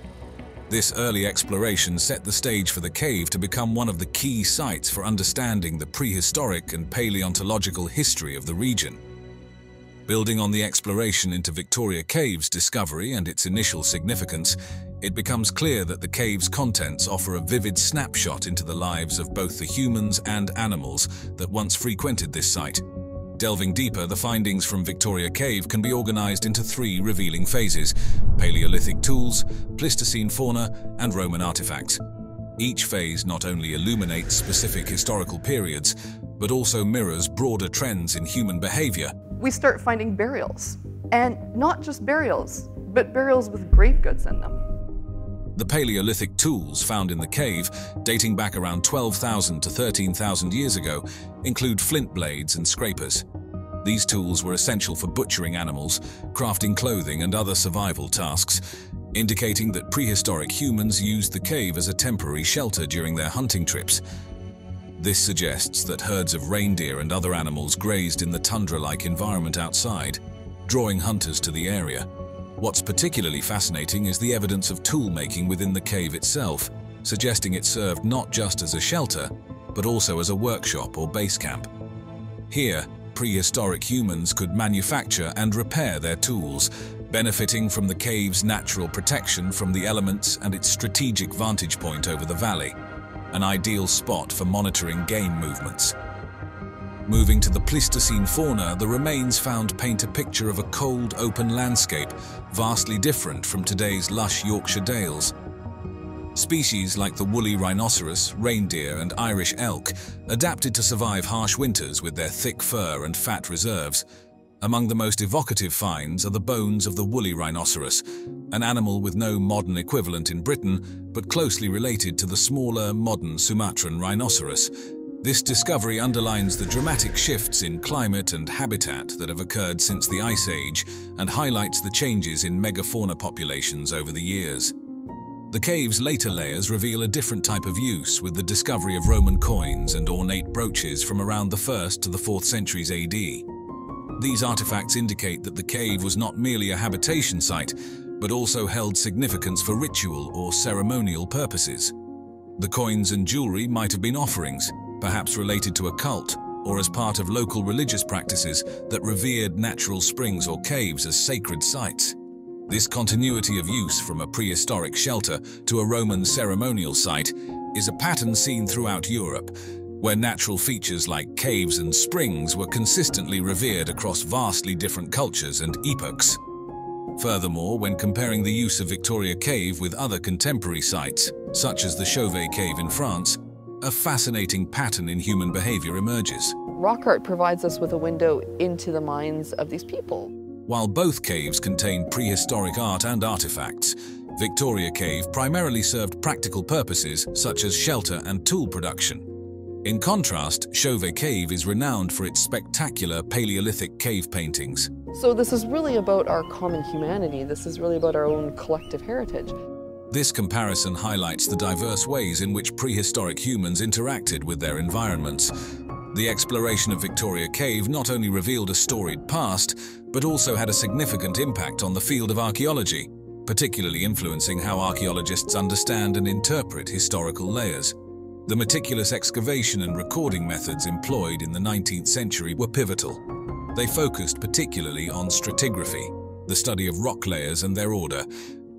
This early exploration set the stage for the cave to become one of the key sites for understanding the prehistoric and paleontological history of the region. Building on the exploration into Victoria Cave's discovery and its initial significance, it becomes clear that the cave's contents offer a vivid snapshot into the lives of both the humans and animals that once frequented this site. Delving deeper, the findings from Victoria Cave can be organized into three revealing phases: Paleolithic tools, Pleistocene fauna, and Roman artifacts. Each phase not only illuminates specific historical periods, but also mirrors broader trends in human behavior. We start finding burials, and not just burials, but burials with grave goods in them. The Paleolithic tools found in the cave, dating back around 12,000 to 13,000 years ago, include flint blades and scrapers. These tools were essential for butchering animals, crafting clothing and other survival tasks, indicating that prehistoric humans used the cave as a temporary shelter during their hunting trips. This suggests that herds of reindeer and other animals grazed in the tundra-like environment outside, drawing hunters to the area. What's particularly fascinating is the evidence of tool-making within the cave itself, suggesting it served not just as a shelter, but also as a workshop or base camp. Here, prehistoric humans could manufacture and repair their tools, benefiting from the cave's natural protection from the elements and its strategic vantage point over the valley, an ideal spot for monitoring game movements. Moving to the Pleistocene fauna, the remains found paint a picture of a cold, open landscape, vastly different from today's lush Yorkshire Dales. Species like the woolly rhinoceros, reindeer, and Irish elk adapted to survive harsh winters with their thick fur and fat reserves. Among the most evocative finds are the bones of the woolly rhinoceros, an animal with no modern equivalent in Britain, but closely related to the smaller, modern Sumatran rhinoceros. This discovery underlines the dramatic shifts in climate and habitat that have occurred since the Ice Age and highlights the changes in megafauna populations over the years. The cave's later layers reveal a different type of use, with the discovery of Roman coins and ornate brooches from around the 1st to the 4th centuries AD. These artifacts indicate that the cave was not merely a habitation site, but also held significance for ritual or ceremonial purposes. The coins and jewelry might have been offerings, perhaps related to a cult, or as part of local religious practices that revered natural springs or caves as sacred sites. This continuity of use from a prehistoric shelter to a Roman ceremonial site is a pattern seen throughout Europe, where natural features like caves and springs were consistently revered across vastly different cultures and epochs. Furthermore, when comparing the use of Victoria Cave with other contemporary sites, such as the Chauvet Cave in France, a fascinating pattern in human behavior emerges. Rock art provides us with a window into the minds of these people. While both caves contain prehistoric art and artifacts, Victoria Cave primarily served practical purposes such as shelter and tool production. In contrast, Chauvet Cave is renowned for its spectacular Paleolithic cave paintings. So this is really about our common humanity. This is really about our own collective heritage. This comparison highlights the diverse ways in which prehistoric humans interacted with their environments. The exploration of Victoria Cave not only revealed a storied past, but also had a significant impact on the field of archaeology, particularly influencing how archaeologists understand and interpret historical layers. The meticulous excavation and recording methods employed in the 19th century were pivotal. They focused particularly on stratigraphy, the study of rock layers and their order,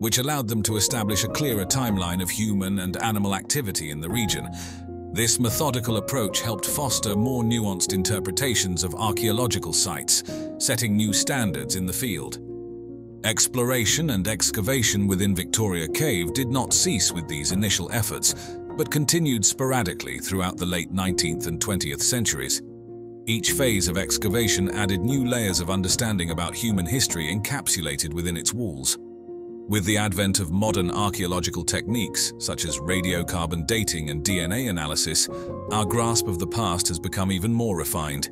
which allowed them to establish a clearer timeline of human and animal activity in the region. This methodical approach helped foster more nuanced interpretations of archaeological sites, setting new standards in the field. Exploration and excavation within Victoria Cave did not cease with these initial efforts, but continued sporadically throughout the late 19th and 20th centuries. Each phase of excavation added new layers of understanding about human history encapsulated within its walls. With the advent of modern archaeological techniques, such as radiocarbon dating and DNA analysis, our grasp of the past has become even more refined.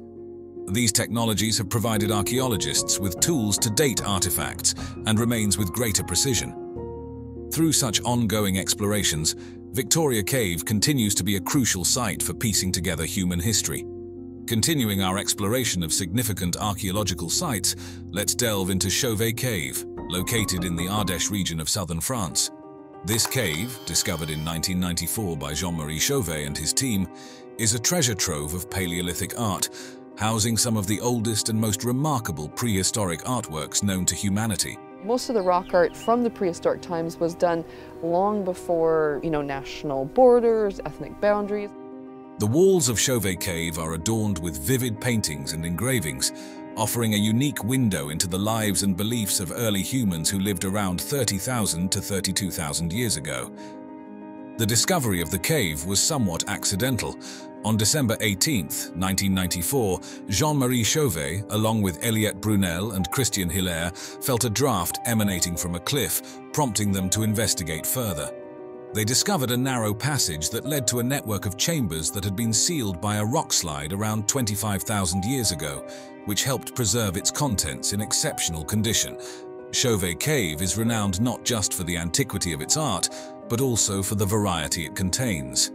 These technologies have provided archaeologists with tools to date artifacts and remains with greater precision. Through such ongoing explorations, Victoria Cave continues to be a crucial site for piecing together human history. Continuing our exploration of significant archaeological sites, let's delve into Chauvet Cave, located in the Ardèche region of southern France. This cave, discovered in 1994 by Jean-Marie Chauvet and his team, is a treasure trove of Paleolithic art, housing some of the oldest and most remarkable prehistoric artworks known to humanity. Most of the rock art from the prehistoric times was done long before, national borders, ethnic boundaries. The walls of Chauvet Cave are adorned with vivid paintings and engravings, offering a unique window into the lives and beliefs of early humans who lived around 30,000 to 32,000 years ago. The discovery of the cave was somewhat accidental. On December 18, 1994, Jean-Marie Chauvet, along with Eliette Brunel and Christian Hilaire, felt a draft emanating from a cliff, prompting them to investigate further. They discovered a narrow passage that led to a network of chambers that had been sealed by a rock slide around 25,000 years ago, which helped preserve its contents in exceptional condition. Chauvet Cave is renowned not just for the antiquity of its art, but also for the variety it contains.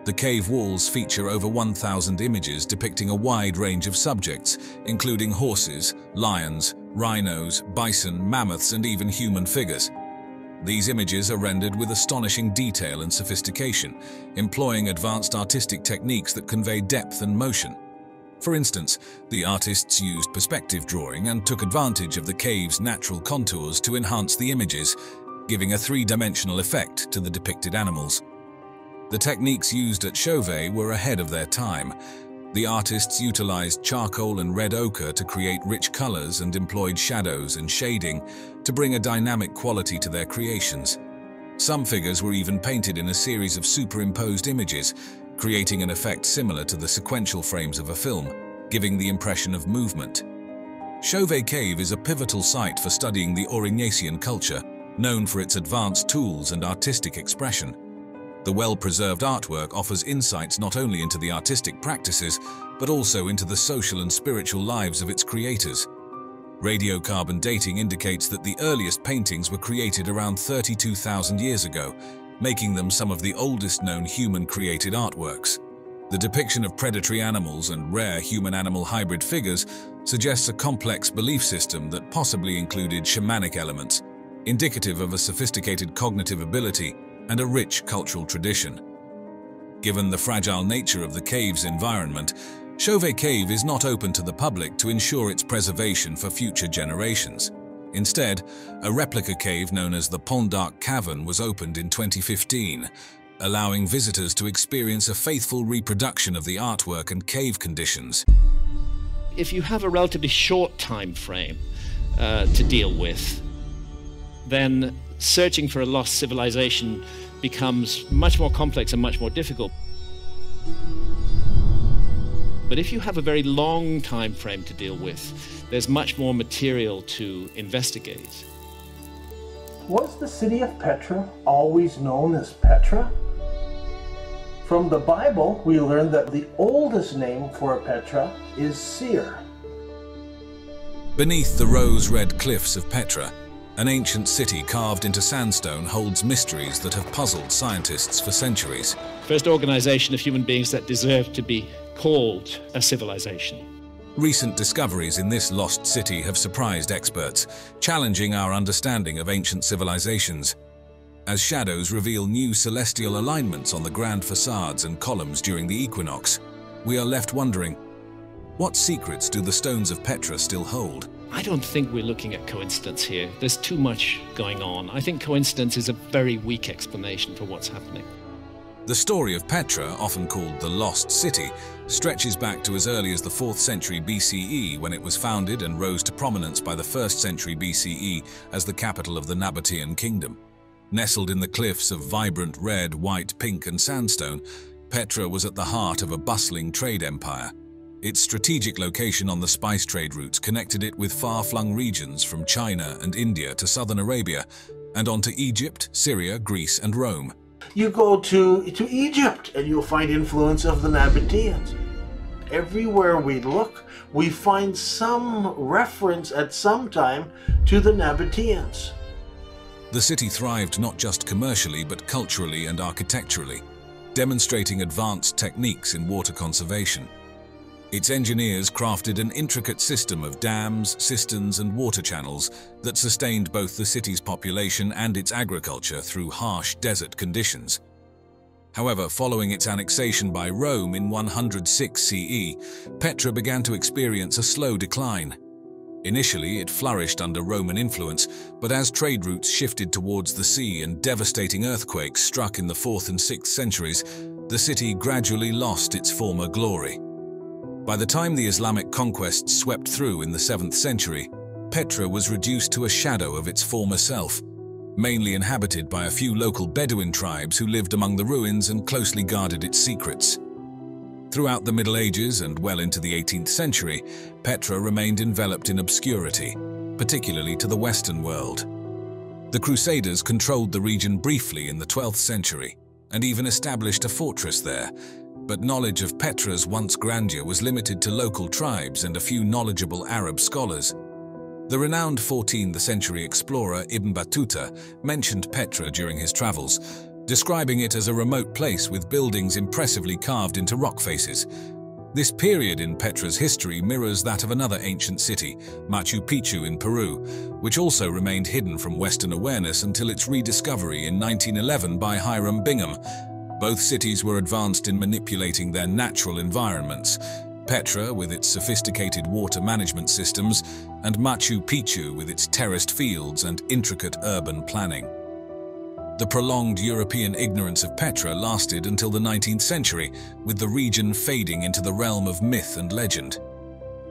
The cave walls feature over 1,000 images depicting a wide range of subjects, including horses, lions, rhinos, bison, mammoths, and even human figures. These images are rendered with astonishing detail and sophistication, employing advanced artistic techniques that convey depth and motion. For instance, the artists used perspective drawing and took advantage of the cave's natural contours to enhance the images, giving a three-dimensional effect to the depicted animals. The techniques used at Chauvet were ahead of their time. The artists utilized charcoal and red ochre to create rich colors and employed shadows and shading to bring a dynamic quality to their creations. Some figures were even painted in a series of superimposed images, creating an effect similar to the sequential frames of a film, giving the impression of movement. Chauvet Cave is a pivotal site for studying the Aurignacian culture, known for its advanced tools and artistic expression. The well-preserved artwork offers insights not only into the artistic practices, but also into the social and spiritual lives of its creators. Radiocarbon dating indicates that the earliest paintings were created around 32,000 years ago, making them some of the oldest known human-created artworks. The depiction of predatory animals and rare human-animal hybrid figures suggests a complex belief system that possibly included shamanic elements, indicative of a sophisticated cognitive ability and a rich cultural tradition. Given the fragile nature of the cave's environment, Chauvet Cave is not open to the public to ensure its preservation for future generations. Instead, a replica cave known as the Pont d'Arc Cavern was opened in 2015, allowing visitors to experience a faithful reproduction of the artwork and cave conditions. If you have a relatively short time frame to deal with, then searching for a lost civilization becomes much more complex and much more difficult. But if you have a very long time frame to deal with, there's much more material to investigate. Was the city of Petra always known as Petra? From the Bible, we learn that the oldest name for Petra is Seir. Beneath the rose-red cliffs of Petra, an ancient city carved into sandstone holds mysteries that have puzzled scientists for centuries. First organization of human beings that deserved to be called a civilization. Recent discoveries in this lost city have surprised experts, challenging our understanding of ancient civilizations. As shadows reveal new celestial alignments on the grand facades and columns during the equinox, we are left wondering, what secrets do the stones of Petra still hold? I don't think we're looking at coincidence here. There's too much going on. I think coincidence is a very weak explanation for what's happening. The story of Petra, often called the Lost City, stretches back to as early as the 4th century BCE, when it was founded and rose to prominence by the 1st century BCE as the capital of the Nabatean kingdom. Nestled in the cliffs of vibrant red, white, pink and sandstone, Petra was at the heart of a bustling trade empire. Its strategic location on the spice trade routes connected it with far-flung regions from China and India to southern Arabia, and on to Egypt, Syria, Greece and Rome. You go to Egypt and you'll find influence of the Nabateans. Everywhere we look, we find some reference at some time to the Nabateans. The city thrived not just commercially but culturally and architecturally, demonstrating advanced techniques in water conservation. Its engineers crafted an intricate system of dams, cisterns and water channels that sustained both the city's population and its agriculture through harsh desert conditions. However, following its annexation by Rome in 106 CE, Petra began to experience a slow decline. Initially, it flourished under Roman influence, but as trade routes shifted towards the sea and devastating earthquakes struck in the 4th and 6th centuries, the city gradually lost its former glory. By the time the Islamic conquests swept through in the 7th century, Petra was reduced to a shadow of its former self, mainly inhabited by a few local Bedouin tribes who lived among the ruins and closely guarded its secrets. Throughout the Middle Ages and well into the 18th century, Petra remained enveloped in obscurity, particularly to the Western world. The Crusaders controlled the region briefly in the 12th century and even established a fortress there, but knowledge of Petra's once grandeur was limited to local tribes and a few knowledgeable Arab scholars. The renowned 14th century explorer Ibn Battuta mentioned Petra during his travels, describing it as a remote place with buildings impressively carved into rock faces. This period in Petra's history mirrors that of another ancient city, Machu Picchu in Peru, which also remained hidden from Western awareness until its rediscovery in 1911 by Hiram Bingham. Both cities were advanced in manipulating their natural environments, Petra with its sophisticated water management systems, and Machu Picchu with its terraced fields and intricate urban planning. The prolonged European ignorance of Petra lasted until the 19th century, with the region fading into the realm of myth and legend.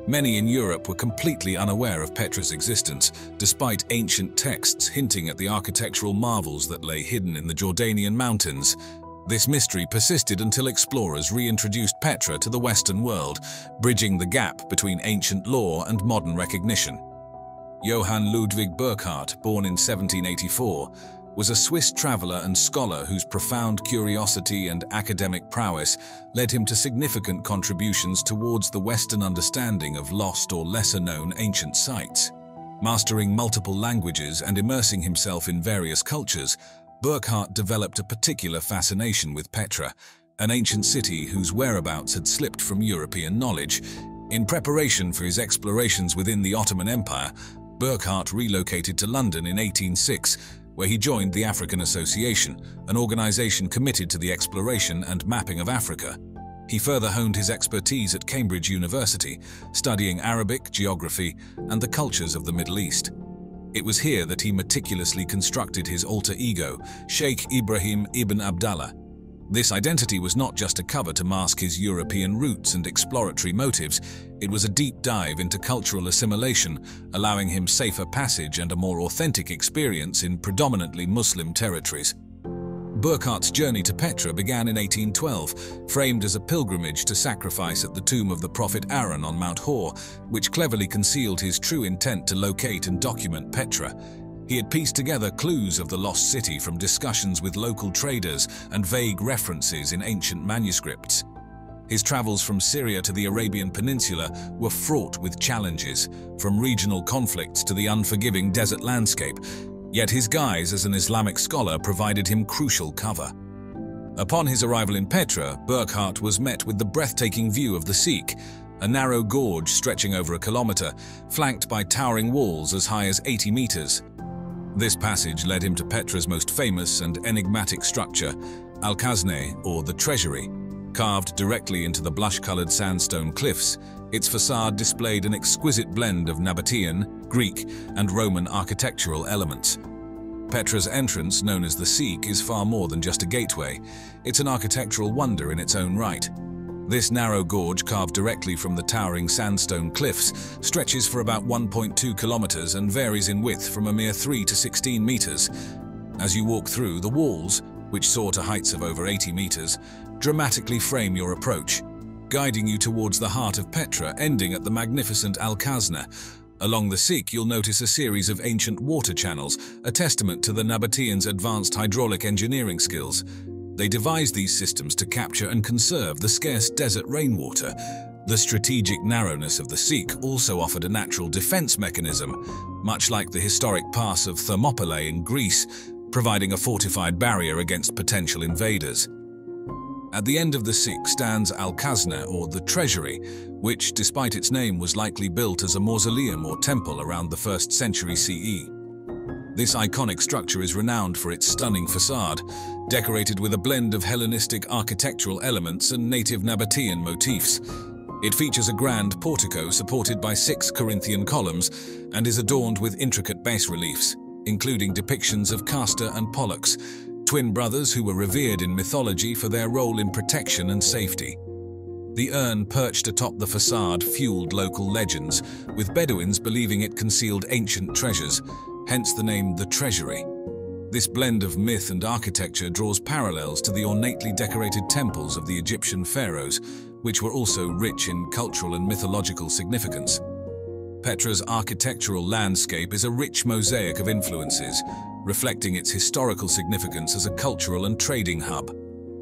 Many in Europe were completely unaware of Petra's existence, despite ancient texts hinting at the architectural marvels that lay hidden in the Jordanian mountains. This mystery persisted until explorers reintroduced Petra to the Western world, bridging the gap between ancient lore and modern recognition. Johann Ludwig Burckhardt, born in 1784, was a Swiss traveler and scholar whose profound curiosity and academic prowess led him to significant contributions towards the Western understanding of lost or lesser-known ancient sites. Mastering multiple languages and immersing himself in various cultures, Burckhardt developed a particular fascination with Petra, an ancient city whose whereabouts had slipped from European knowledge. In preparation for his explorations within the Ottoman Empire, Burckhardt relocated to London in 1806, where he joined the African Association, an organization committed to the exploration and mapping of Africa. He further honed his expertise at Cambridge University, studying Arabic, geography, and the cultures of the Middle East. It was here that he meticulously constructed his alter ego, Sheikh Ibrahim ibn Abdallah. This identity was not just a cover to mask his European roots and exploratory motives, it was a deep dive into cultural assimilation, allowing him safer passage and a more authentic experience in predominantly Muslim territories. Burckhardt's journey to Petra began in 1812, framed as a pilgrimage to sacrifice at the tomb of the prophet Aaron on Mount Hor, which cleverly concealed his true intent to locate and document Petra. He had pieced together clues of the lost city from discussions with local traders and vague references in ancient manuscripts. His travels from Syria to the Arabian Peninsula were fraught with challenges, from regional conflicts to the unforgiving desert landscape, yet his guise as an Islamic scholar provided him crucial cover. Upon his arrival in Petra, Burckhardt was met with the breathtaking view of the Sikh, a narrow gorge stretching over a kilometer, flanked by towering walls as high as 80 meters. This passage led him to Petra's most famous and enigmatic structure, Al-Khazneh, or the Treasury. Carved directly into the blush-colored sandstone cliffs, its facade displayed an exquisite blend of Nabatean, Greek, and Roman architectural elements. Petra's entrance, known as the Sikh, is far more than just a gateway. It's an architectural wonder in its own right. This narrow gorge, carved directly from the towering sandstone cliffs, stretches for about 1.2 kilometers and varies in width from a mere 3 to 16 meters. As you walk through, the walls, which soar to heights of over 80 meters, dramatically frame your approach, guiding you towards the heart of Petra, ending at the magnificent Al-Khazneh. Along the Sikh, you'll notice a series of ancient water channels, a testament to the Nabateans' advanced hydraulic engineering skills. They devised these systems to capture and conserve the scarce desert rainwater. The strategic narrowness of the Sikh also offered a natural defense mechanism, much like the historic pass of Thermopylae in Greece, providing a fortified barrier against potential invaders. At the end of the Sikh stands Al-Khazneh, or the Treasury, which, despite its name, was likely built as a mausoleum or temple around the 1st century CE. This iconic structure is renowned for its stunning facade, decorated with a blend of Hellenistic architectural elements and native Nabatean motifs. It features a grand portico supported by 6 Corinthian columns and is adorned with intricate bas-reliefs, including depictions of Castor and Pollux, twin brothers who were revered in mythology for their role in protection and safety. The urn perched atop the facade fueled local legends, with Bedouins believing it concealed ancient treasures, hence the name the Treasury. This blend of myth and architecture draws parallels to the ornately decorated temples of the Egyptian pharaohs, which were also rich in cultural and mythological significance. Petra's architectural landscape is a rich mosaic of influences, reflecting its historical significance as a cultural and trading hub.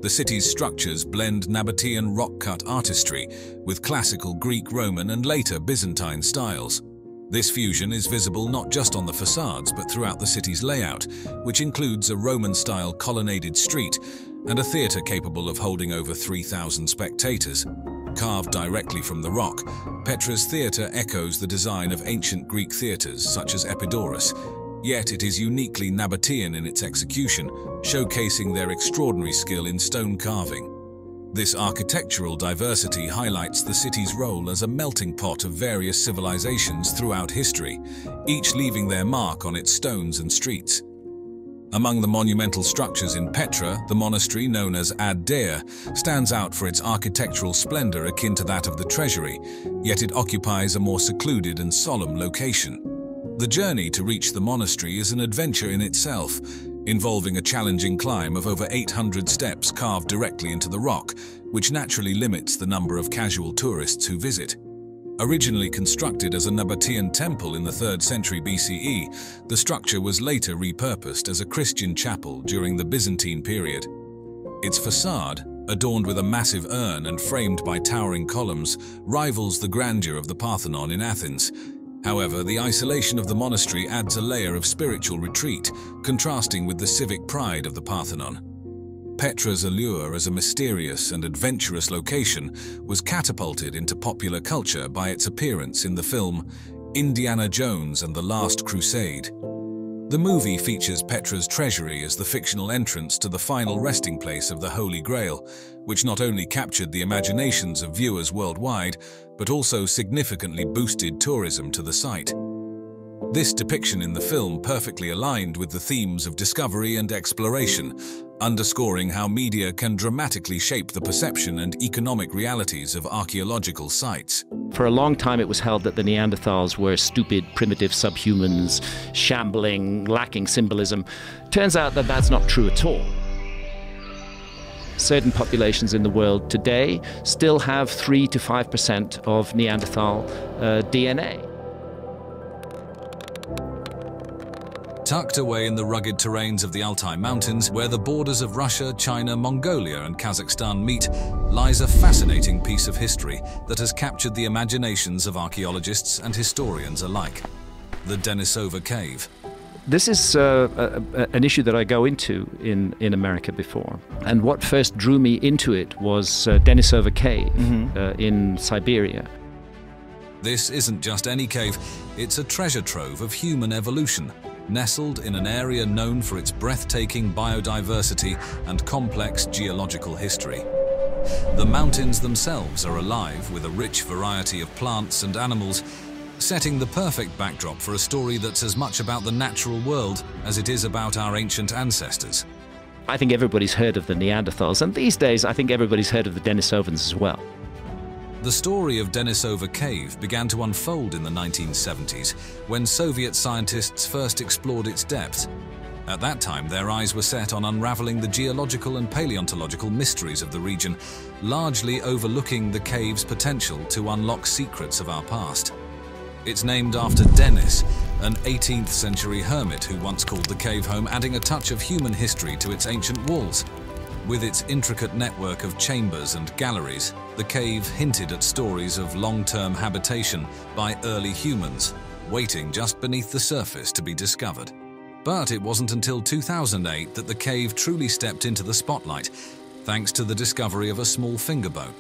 The city's structures blend Nabatean rock-cut artistry with classical Greek, Roman, and later Byzantine styles. This fusion is visible not just on the facades but throughout the city's layout, which includes a Roman-style colonnaded street and a theatre capable of holding over 3,000 spectators. Carved directly from the rock, Petra's theatre echoes the design of ancient Greek theatres such as Epidaurus, yet it is uniquely Nabatean in its execution, showcasing their extraordinary skill in stone carving. This architectural diversity highlights the city's role as a melting pot of various civilizations throughout history, each leaving their mark on its stones and streets. Among the monumental structures in Petra, the monastery known as Ad-Dair stands out for its architectural splendor akin to that of the Treasury, yet it occupies a more secluded and solemn location. The journey to reach the monastery is an adventure in itself, involving a challenging climb of over 800 steps carved directly into the rock, which naturally limits the number of casual tourists who visit. Originally constructed as a Nabatean temple in the 3rd century BCE, the structure was later repurposed as a Christian chapel during the Byzantine period. Its facade, adorned with a massive urn and framed by towering columns, rivals the grandeur of the Parthenon in Athens. However, the isolation of the monastery adds a layer of spiritual retreat, contrasting with the civic pride of the Parthenon. Petra's allure as a mysterious and adventurous location was catapulted into popular culture by its appearance in the film Indiana Jones and the Last Crusade. The movie features Petra's treasury as the fictional entrance to the final resting place of the Holy Grail, which not only captured the imaginations of viewers worldwide, but also significantly boosted tourism to the site. This depiction in the film perfectly aligned with the themes of discovery and exploration, underscoring how media can dramatically shape the perception and economic realities of archaeological sites. For a long time it was held that the Neanderthals were stupid, primitive subhumans, shambling, lacking symbolism. Turns out that that's not true at all. Certain populations in the world today still have 3 to 5% of Neanderthal DNA. Tucked away in the rugged terrains of the Altai Mountains, where the borders of Russia, China, Mongolia and Kazakhstan meet, lies a fascinating piece of history that has captured the imaginations of archaeologists and historians alike: the Denisova Cave. This is an issue that I go into in America before. And what first drew me into it was Denisova Cave in Siberia. This isn't just any cave, it's a treasure trove of human evolution, nestled in an area known for its breathtaking biodiversity and complex geological history. The mountains themselves are alive with a rich variety of plants and animals, setting the perfect backdrop for a story that's as much about the natural world as it is about our ancient ancestors. I think everybody's heard of the Neanderthals, and these days I think everybody's heard of the Denisovans as well. The story of Denisova Cave began to unfold in the 1970s, when Soviet scientists first explored its depths. At that time, their eyes were set on unraveling the geological and paleontological mysteries of the region, largely overlooking the cave's potential to unlock secrets of our past. It's named after Denis, an 18th century hermit who once called the cave home, adding a touch of human history to its ancient walls. With its intricate network of chambers and galleries, the cave hinted at stories of long-term habitation by early humans, waiting just beneath the surface to be discovered. But it wasn't until 2008 that the cave truly stepped into the spotlight, thanks to the discovery of a small finger bone.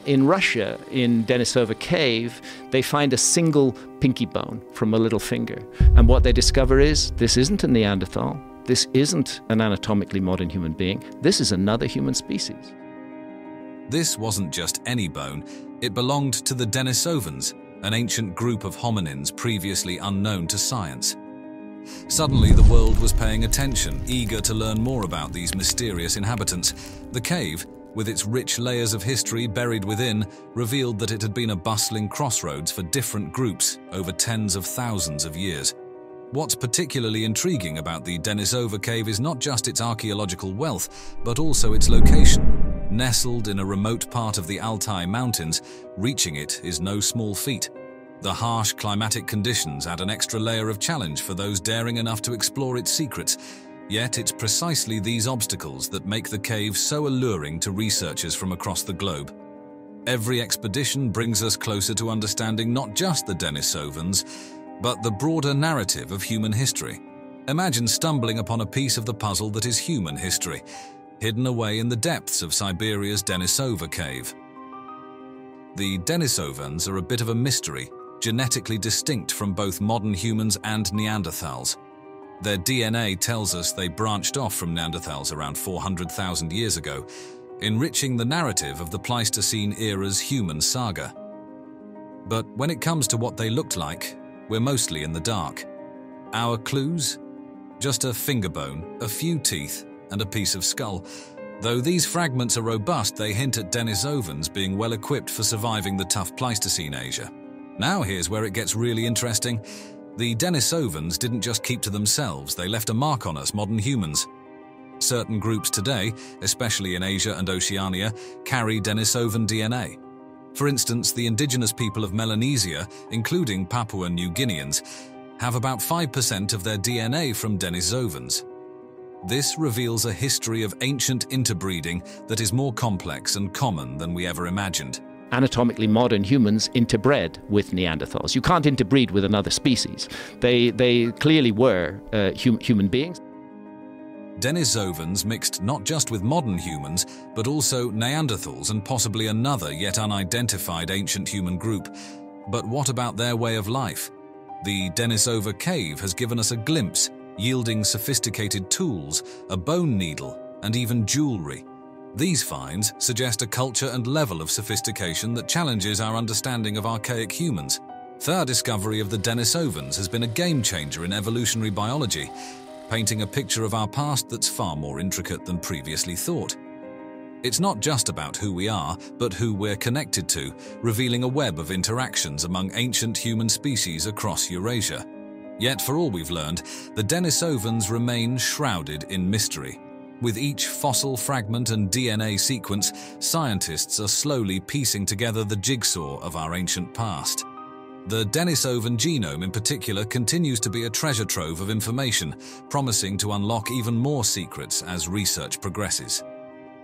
In Russia, in Denisova Cave, they find a single pinky bone from a little finger. And what they discover is, this isn't a Neanderthal. This isn't an anatomically modern human being. This is another human species. This wasn't just any bone. It belonged to the Denisovans, an ancient group of hominins previously unknown to science. Suddenly, the world was paying attention, eager to learn more about these mysterious inhabitants. The cave, with its rich layers of history buried within, revealed that it had been a bustling crossroads for different groups over tens of thousands of years. What's particularly intriguing about the Denisova Cave is not just its archaeological wealth, but also its location. Nestled in a remote part of the Altai Mountains, reaching it is no small feat. The harsh climatic conditions add an extra layer of challenge for those daring enough to explore its secrets. Yet it's precisely these obstacles that make the cave so alluring to researchers from across the globe. Every expedition brings us closer to understanding not just the Denisovans, but the broader narrative of human history. Imagine stumbling upon a piece of the puzzle that is human history, hidden away in the depths of Siberia's Denisova Cave. The Denisovans are a bit of a mystery, genetically distinct from both modern humans and Neanderthals. Their DNA tells us they branched off from Neanderthals around 400,000 years ago, enriching the narrative of the Pleistocene era's human saga. But when it comes to what they looked like, we're mostly in the dark. Our clues? Just a finger bone, a few teeth, and a piece of skull. Though these fragments are robust, they hint at Denisovans being well equipped for surviving the tough Pleistocene Asia. Now here's where it gets really interesting. The Denisovans didn't just keep to themselves, they left a mark on us modern humans. Certain groups today, especially in Asia and Oceania, carry Denisovan DNA. For instance, the indigenous people of Melanesia, including Papua New Guineans, have about 5% of their DNA from Denisovans. This reveals a history of ancient interbreeding that is more complex and common than we ever imagined. Anatomically modern humans interbred with Neanderthals. You can't interbreed with another species. They clearly were human beings. Denisovans mixed not just with modern humans, but also Neanderthals and possibly another yet unidentified ancient human group. But what about their way of life? The Denisova Cave has given us a glimpse, yielding sophisticated tools, a bone needle, and even jewelry. These finds suggest a culture and level of sophistication that challenges our understanding of archaic humans. Their discovery of the Denisovans has been a game-changer in evolutionary biology, painting a picture of our past that's far more intricate than previously thought. It's not just about who we are, but who we're connected to, revealing a web of interactions among ancient human species across Eurasia. Yet, for all we've learned, the Denisovans remain shrouded in mystery. With each fossil fragment and DNA sequence, scientists are slowly piecing together the jigsaw of our ancient past. The Denisovan genome in particular continues to be a treasure trove of information, promising to unlock even more secrets as research progresses.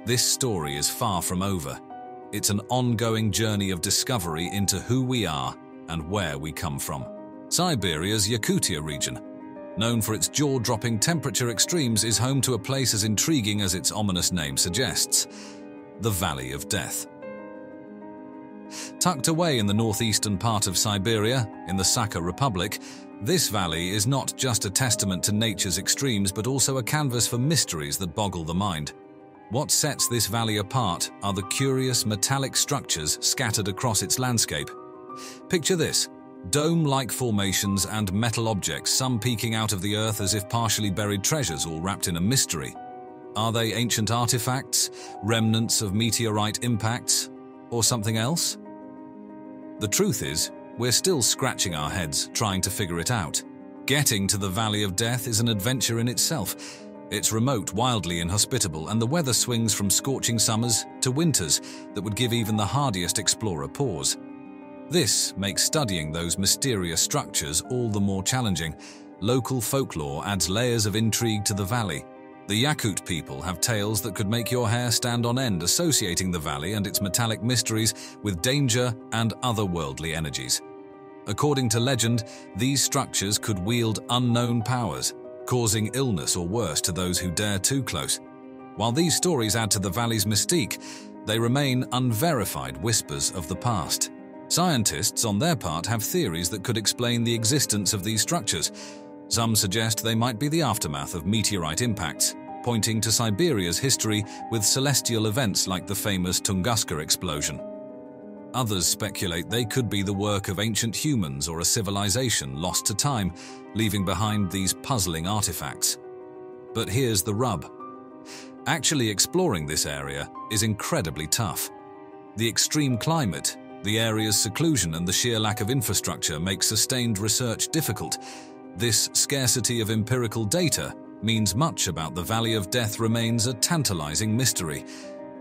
This story is far from over. It's an ongoing journey of discovery into who we are and where we come from. Siberia's Yakutia region, known for its jaw-dropping temperature extremes, is home to a place as intriguing as its ominous name suggests: the Valley of Death. Tucked away in the northeastern part of Siberia, in the Sakha Republic, this valley is not just a testament to nature's extremes, but also a canvas for mysteries that boggle the mind. What sets this valley apart are the curious metallic structures scattered across its landscape. Picture this: dome-like formations and metal objects, some peeking out of the earth as if partially buried treasures, all wrapped in a mystery. Are they ancient artifacts, remnants of meteorite impacts, or something else? The truth is, we're still scratching our heads trying to figure it out. Getting to the Valley of Death is an adventure in itself. It's remote, wildly inhospitable, and the weather swings from scorching summers to winters that would give even the hardiest explorer pause. This makes studying those mysterious structures all the more challenging. Local folklore adds layers of intrigue to the valley. The Yakut people have tales that could make your hair stand on end, associating the valley and its metallic mysteries with danger and otherworldly energies. According to legend, these structures could wield unknown powers, causing illness or worse to those who dare too close. While these stories add to the valley's mystique, they remain unverified whispers of the past. Scientists, on their part, have theories that could explain the existence of these structures. Some suggest they might be the aftermath of meteorite impacts, pointing to Siberia's history with celestial events like the famous Tunguska explosion. Others speculate they could be the work of ancient humans or a civilization lost to time, leaving behind these puzzling artifacts. But here's the rub. Actually exploring this area is incredibly tough. The extreme climate, the area's seclusion, and the sheer lack of infrastructure make sustained research difficult. This scarcity of empirical data means much about the Valley of Death remains a tantalizing mystery.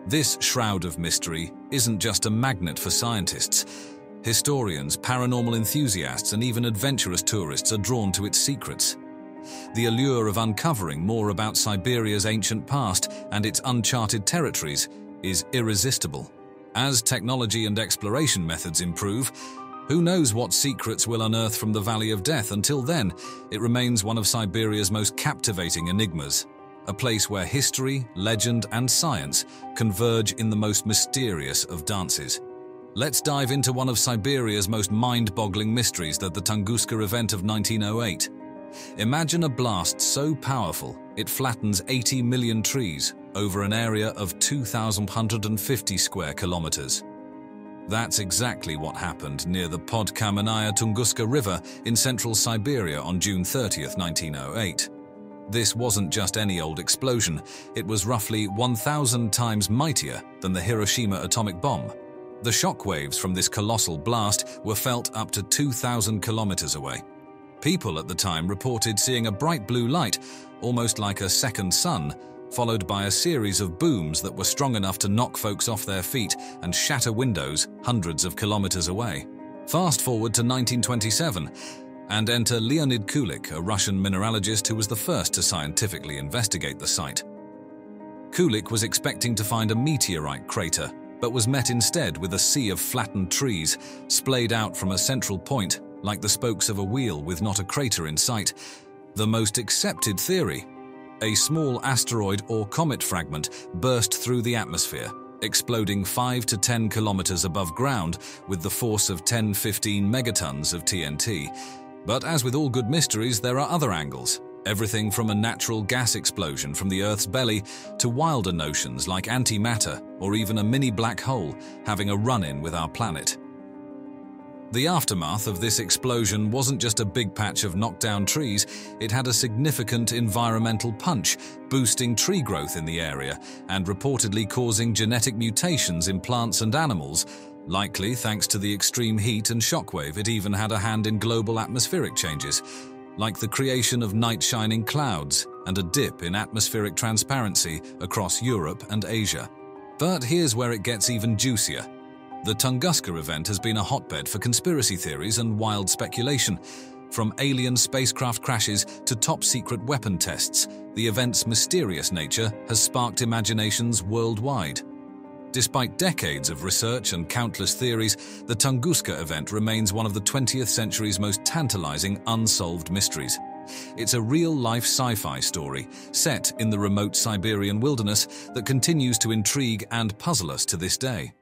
This shroud of mystery isn't just a magnet for scientists. Historians, paranormal enthusiasts, and even adventurous tourists are drawn to its secrets. The allure of uncovering more about Siberia's ancient past and its uncharted territories is irresistible. As technology and exploration methods improve, who knows what secrets we'll unearth from the Valley of Death? Until then, it remains one of Siberia's most captivating enigmas, a place where history, legend, and science converge in the most mysterious of dances. Let's dive into one of Siberia's most mind-boggling mysteries, the Tunguska event of 1908. Imagine a blast so powerful it flattens 80 million trees over an area of 2,150 square kilometers. That's exactly what happened near the Podkamenaya Tunguska River in central Siberia on June 30th, 1908. This wasn't just any old explosion, it was roughly 1,000 times mightier than the Hiroshima atomic bomb. The shockwaves from this colossal blast were felt up to 2,000 kilometers away. People at the time reported seeing a bright blue light, almost like a second sun, followed by a series of booms that were strong enough to knock folks off their feet and shatter windows hundreds of kilometers away. Fast forward to 1927, and enter Leonid Kulik, a Russian mineralogist who was the first to scientifically investigate the site. Kulik was expecting to find a meteorite crater, but was met instead with a sea of flattened trees, splayed out from a central point, like the spokes of a wheel with not a crater in sight. The most accepted theory: a small asteroid or comet fragment burst through the atmosphere, exploding 5 to 10 kilometers above ground with the force of 10-15 megatons of TNT. But as with all good mysteries, there are other angles. Everything from a natural gas explosion from the Earth's belly to wilder notions like antimatter or even a mini black hole having a run-in with our planet. The aftermath of this explosion wasn't just a big patch of knocked-down trees, it had a significant environmental punch, boosting tree growth in the area and reportedly causing genetic mutations in plants and animals. Likely thanks to the extreme heat and shockwave, it even had a hand in global atmospheric changes, like the creation of night-shining clouds and a dip in atmospheric transparency across Europe and Asia. But here's where it gets even juicier. The Tunguska event has been a hotbed for conspiracy theories and wild speculation. From alien spacecraft crashes to top-secret weapon tests, the event's mysterious nature has sparked imaginations worldwide. Despite decades of research and countless theories, the Tunguska event remains one of the 20th century's most tantalizing unsolved mysteries. It's a real-life sci-fi story, set in the remote Siberian wilderness, that continues to intrigue and puzzle us to this day.